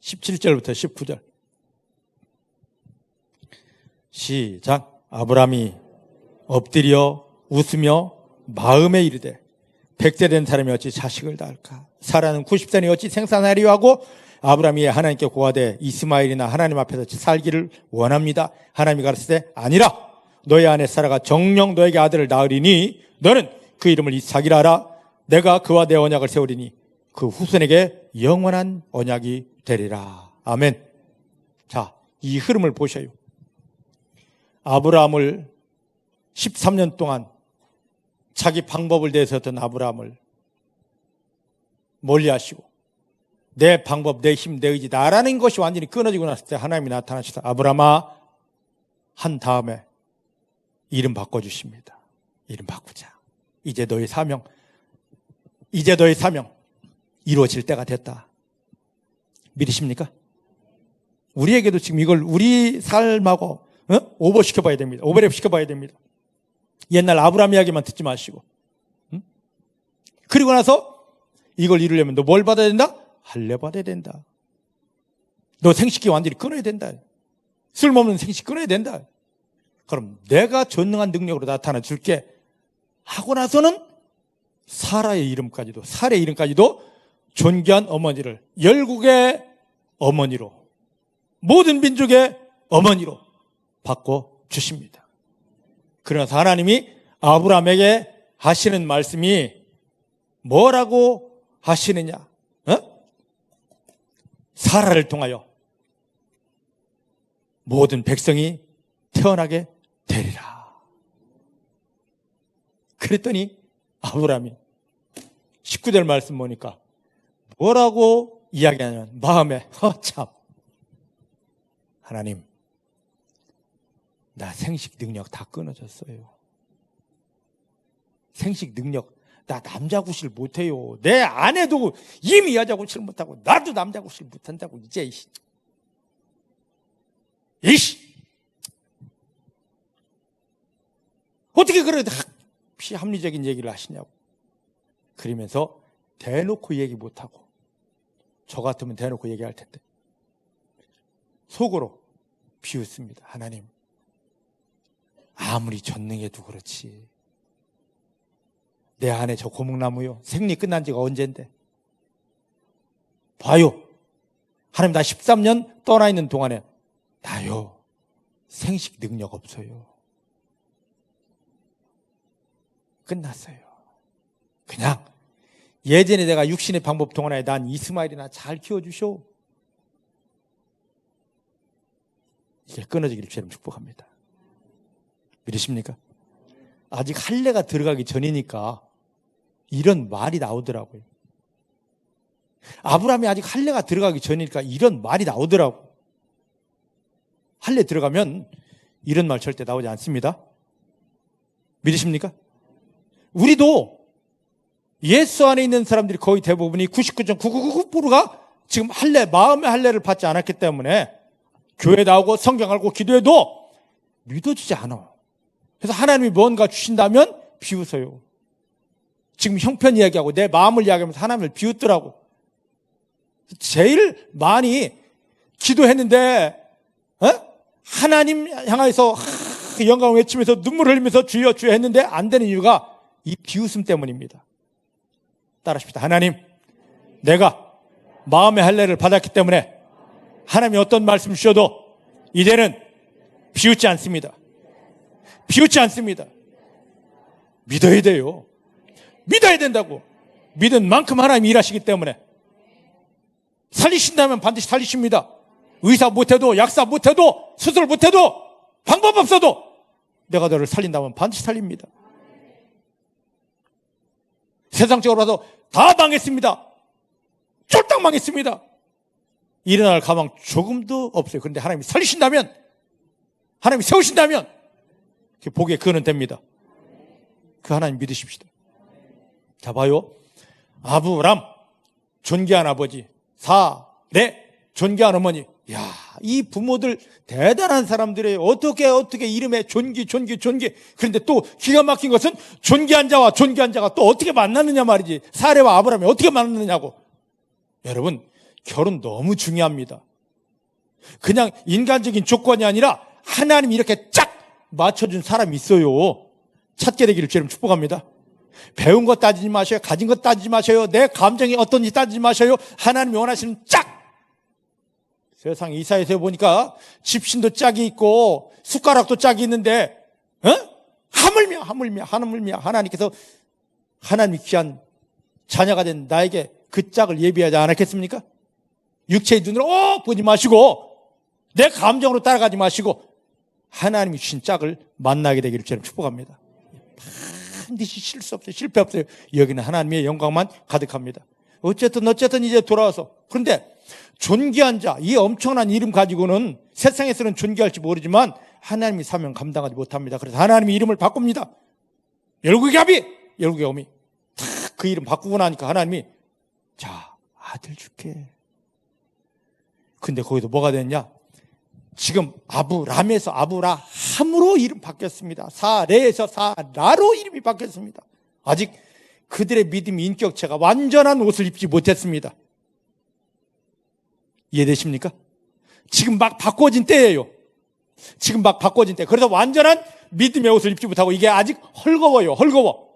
17절부터 19절 시작. 아브라함이 엎드려 웃으며 마음에 이르되 100세 된 사람이 어찌 자식을 낳을까? 사라는 90세니 어찌 생산하리요 하고 아브라함이 하나님께 고하되 이스마엘이나 하나님 앞에서 살기를 원합니다. 하나님이 가르치되 아니라 너의 아내 사라가 정녕 너에게 아들을 낳으리니 너는 그 이름을 이삭이라 하라. 내가 그와 내 언약을 세우리니 그 후손에게 영원한 언약이 되리라. 아멘. 자, 이 흐름을 보셔요. 아브라함을 13년 동안 자기 방법을 내세웠던 아브라함을 멀리하시고 내 방법, 내 힘, 내 의지, 나라는 것이 완전히 끊어지고 났을 때 하나님이 나타나셔서 아브라함아 한 다음에 이름 바꿔주십니다. 이름 바꾸자. 이제 너의 사명 이루어질 때가 됐다. 믿으십니까? 우리에게도 지금 이걸 우리 삶하고 오버시켜봐야 됩니다. 오버랩 시켜봐야 됩니다. 옛날 아브라함 이야기만 듣지 마시고 그리고 나서 이걸 이루려면 너 뭘 받아야 된다? 할례 받아야 된다. 너 생식기 완전히 끊어야 된다. 술 먹는 생식 끊어야 된다. 그럼 내가 전능한 능력으로 나타나 줄게 하고 나서는 사라의 이름까지도 존귀한 어머니를 열국의 어머니로, 모든 민족의 어머니로 바꿔주십니다. 그러나 하나님이 아브라함에게 하시는 말씀이 뭐라고 하시느냐? 사라를 통하여 모든 백성이 태어나게 되리라. 그랬더니 아브라함이 19절 말씀 보니까 뭐라고 이야기하냐면 마음에 참 하나님, 나 생식 능력 다 끊어졌어요. 생식 능력, 나 남자 구실 못해요. 내 아내도 이미 여자 구실 못하고 나도 남자 구실 못한다고 이제 이씨 어떻게 그래 합리적인 얘기를 하시냐고. 그러면서 대놓고 얘기 못하고, 저 같으면 대놓고 얘기할 텐데 속으로 비웃습니다. 하나님, 아무리 전능해도 그렇지 내 안에 저 고목나무요, 생리 끝난 지가 언젠데 봐요. 하나님, 나 13년 떠나 있는 동안에 나요 생식 능력 없어요. 끝났어요. 그냥 예전에 내가 육신의 방법 동안에 난 이스마엘이나 잘 키워주쇼. 이제 끊어지기를 주님 축복합니다. 믿으십니까? 아직 할례가 들어가기 전이니까 이런 말이 나오더라고요. 아브라함이 아직 할례가 들어가기 전이니까 이런 말이 나오더라고. 할례 들어가면 이런 말 절대 나오지 않습니다. 믿으십니까? 우리도 예수 안에 있는 사람들이 거의 대부분이 99.999%가 지금 마음의 할례를 받지 않았기 때문에 교회 나오고 성경 알고 기도해도 믿어지지 않아. 그래서 하나님이 뭔가 주신다면 비웃어요. 지금 형편 이야기하고 내 마음을 이야기하면서 하나님을 비웃더라고. 제일 많이 기도했는데 하나님 향해서 영광을 외치면서 눈물을 흘리면서 주여 주여 했는데 안 되는 이유가 이 비웃음 때문입니다. 따라하십시다. 하나님, 내가 마음의 할례를 받았기 때문에 하나님이 어떤 말씀 주셔도 이제는 비웃지 않습니다. 비웃지 않습니다. 믿어야 돼요. 믿어야 된다고. 믿은 만큼 하나님이 일하시기 때문에 살리신다면 반드시 살리십니다. 의사 못해도, 약사 못해도, 수술 못해도, 방법 없어도 내가 너를 살린다면 반드시 살립니다. 세상적으로 봐도 다 망했습니다. 쫄딱 망했습니다. 일어날 가망 조금도 없어요. 그런데 하나님이 살리신다면, 하나님이 세우신다면 복의 근은 됩니다. 그 하나님 믿으십시다. 자, 봐요. 아브람, 존귀한 아버지, 사레, 존귀한 어머니. 야, 이 부모들 대단한 사람들이에요. 어떻게 이름에 존귀. 그런데 또 기가 막힌 것은 존귀한 자와 또 어떻게 만났느냐 말이지. 사레와 아브람이 어떻게 만났느냐고. 여러분, 결혼 너무 중요합니다. 그냥 인간적인 조건이 아니라 하나님이 이렇게 쫙 맞춰준 사람이 있어요. 찾게 되기를 주님 축복합니다. 배운 것 따지지 마셔요. 가진 것 따지지 마셔요. 내 감정이 어떤지 따지지 마셔요. 하나님이 원하시는 짝! 세상 이사에서 보니까 집신도 짝이 있고 숟가락도 짝이 있는데 하물며 하나님께서 하나님이 귀한 자녀가 된 나에게 그 짝을 예비하지 않았겠습니까? 육체의 눈으로 보지 마시고 내 감정으로 따라가지 마시고 하나님이 주신 짝을 만나게 되기를 저는 축복합니다. 반드시 실수 없어요. 실패 없어요. 여기는 하나님의 영광만 가득합니다. 어쨌든 이제 돌아와서, 그런데 존귀한 자, 이 엄청난 이름 가지고는 세상에서는 존귀할지 모르지만 하나님이 사명 감당하지 못합니다. 그래서 하나님이 이름을 바꿉니다. 열국의 아비, 열국의 어미. 다 그 이름 바꾸고 나니까 하나님이 자, 아들 줄게. 근데 거기서 뭐가 됐냐? 지금 아브람에서 아브라함으로 이름 바뀌었습니다. 사레에서 사라로 이름이 바뀌었습니다. 아직 그들의 믿음 인격체가 완전한 옷을 입지 못했습니다. 이해되십니까? 지금 막 바꿔진 때예요. 지금 막 바꿔진 때. 그래서 완전한 믿음의 옷을 입지 못하고 이게 아직 헐거워요. 헐거워.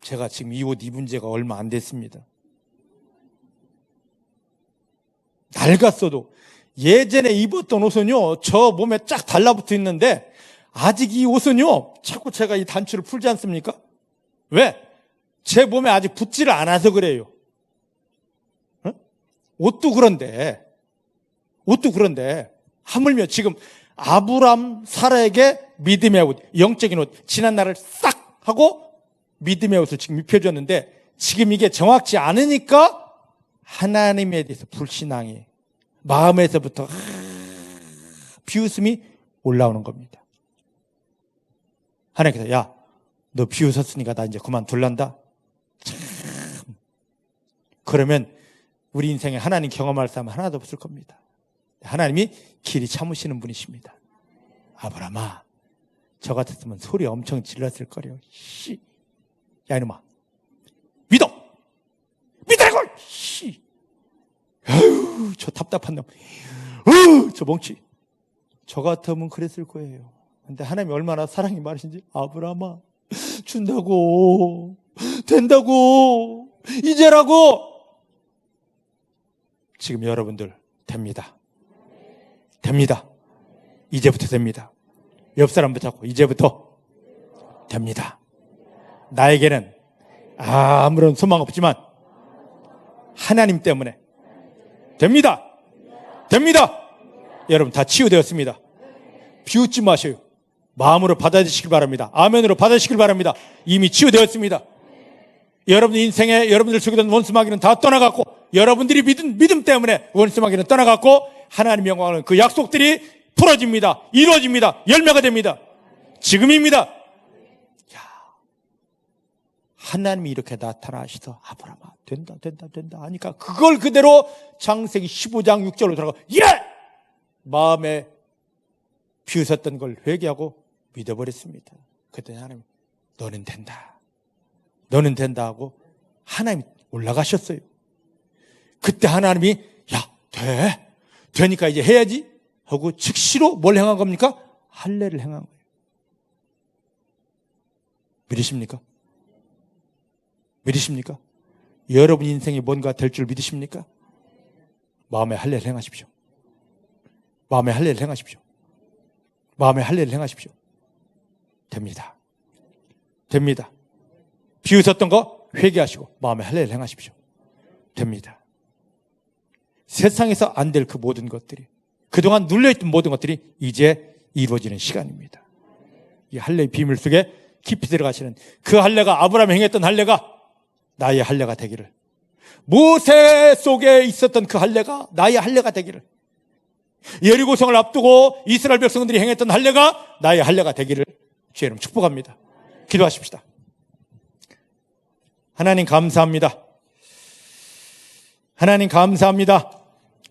제가 지금 이 옷 입은 지가 얼마 안 됐습니다. 낡았어도 예전에 입었던 옷은요, 저 몸에 쫙 달라붙어 있는데 아직 이 옷은요, 자꾸 제가 이 단추를 풀지 않습니까? 왜? 제 몸에 아직 붙지를 않아서 그래요. 어? 옷도 그런데 하물며 지금 아브람 사라에게 믿음의 옷, 영적인 옷, 지난 날을 싹 하고 믿음의 옷을 지금 입혀줬는데 지금 이게 정확치 않으니까 하나님에 대해서 불신앙이 마음에서부터 비웃음이 올라오는 겁니다. 하나님께서 야, 너 비웃었으니까 나 이제 그만둘란다. 참. 그러면 우리 인생에 하나님 경험할 사람 하나도 없을 겁니다. 하나님이 길이 참으시는 분이십니다. 아브라함아, 저 같았으면 소리 엄청 질렀을 거래요. 씨, 야 이놈아, 믿으라고! 씨, 아유, 저 답답한 놈, 저 멍치. 저 같으면 그랬을 거예요. 근데 하나님이 얼마나 사랑이 많으신지, 아브라함아, 준다고, 된다고, 이제라고. 지금 여러분들 됩니다. 이제부터 됩니다. 옆 사람 붙잡고 이제부터 됩니다. 나에게는 아무런 소망 없지만 하나님 때문에 됩니다. 여러분 다 치유되었습니다. 비웃지 마셔요. 마음으로 받아주시길 바랍니다. 아멘으로 받아주시길 바랍니다. 이미 치유되었습니다. 여러분 인생에 여러분들 속에 있던 원수마귀는 다 떠나갔고, 여러분들이 믿음 때문에 원수마귀는 떠나갔고, 하나님의 영광은 그 약속들이 풀어집니다. 이루어집니다. 열매가 됩니다. 지금입니다. 하나님이 이렇게 나타나셔서 아브라함아, 된다 하니까 그걸 그대로 창세기 15장 6절로 들어가, 예! 마음에 비웃었던 걸 회개하고 믿어버렸습니다. 그때 하나님, 너는 된다 하고 하나님이 올라가셨어요. 그때 하나님이 야, 되니까 이제 해야지 하고 즉시로 뭘 행한 겁니까? 할례를 행한 거예요. 믿으십니까? 여러분 인생이 뭔가 될 줄 믿으십니까? 마음에 할례를 행하십시오. 마음에 할례를 행하십시오. 됩니다. 비웃었던 거 회개하시고 마음에 할례를 행하십시오. 됩니다. 세상에서 안 될 그 모든 것들이, 그동안 눌려있던 모든 것들이 이제 이루어지는 시간입니다. 이 할례의 비밀 속에 깊이 들어가시는 그 할례가, 아브라함이 행했던 할례가 나의 할례가 되기를, 모세 속에 있었던 그 할례가 나의 할례가 되기를, 여리고성을 앞두고 이스라엘 백성들이 행했던 할례가 나의 할례가 되기를 주의 이름 축복합니다. 기도하십시다. 하나님 감사합니다.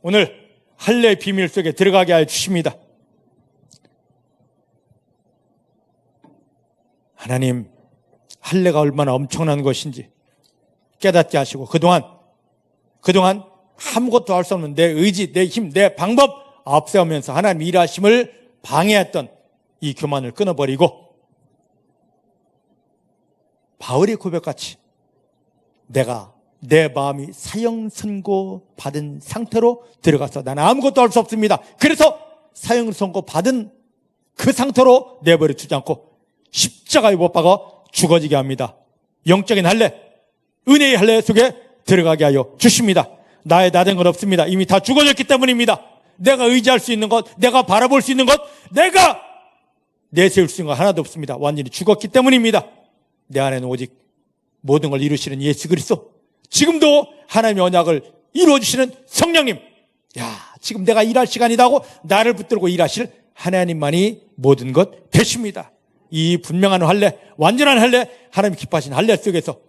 오늘 할례의 비밀 속에 들어가게 하여 주십니다. 하나님, 할례가 얼마나 엄청난 것인지 깨닫게 하시고, 그동안 아무것도 할 수 없는 내 의지, 내 힘, 내 방법 앞세우면서 하나님 일하심을 방해했던 이 교만을 끊어버리고, 바울의 고백같이 내가 내 마음이 사형 선고 받은 상태로 들어가서 나는 아무것도 할 수 없습니다. 그래서 사형 선고 받은 그 상태로 내버려 두지 않고 십자가에 못 박아 죽어지게 합니다. 영적인 할례, 은혜의 할례 속에 들어가게 하여 주십니다. 나의 나된 건 없습니다. 이미 다 죽어졌기 때문입니다. 내가 의지할 수 있는 것, 내가 바라볼 수 있는 것, 내가 내세울 수 있는 것 하나도 없습니다. 완전히 죽었기 때문입니다. 내 안에는 오직 모든 걸 이루시는 예수 그리스도, 지금도 하나님의 언약을 이루어주시는 성령님, 지금 내가 일할 시간이다 하고 나를 붙들고 일하실 하나님만이 모든 것 되십니다. 이 분명한 할례, 완전한 할례, 하나님이 기뻐하신 할례 속에서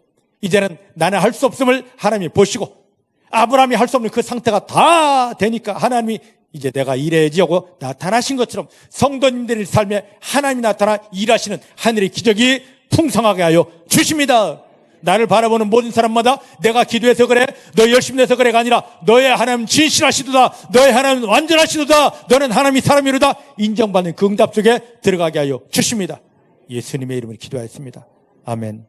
이제는 나는 할 수 없음을 하나님이 보시고, 아브라함이 할 수 없는 그 상태가 다 되니까 하나님이 이제 내가 일해야지 하고 나타나신 것처럼 성도님들의 삶에 하나님이 나타나 일하시는 하늘의 기적이 풍성하게 하여 주십니다. 나를 바라보는 모든 사람마다 내가 기도해서 그래, 너 열심히 해서 그래가 아니라 너의 하나님 진실하시도다, 너의 하나님 완전하시도다, 너는 하나님이 사람이로다 인정받는 그 응답 속에 들어가게 하여 주십니다. 예수님의 이름으로 기도하였습니다. 아멘.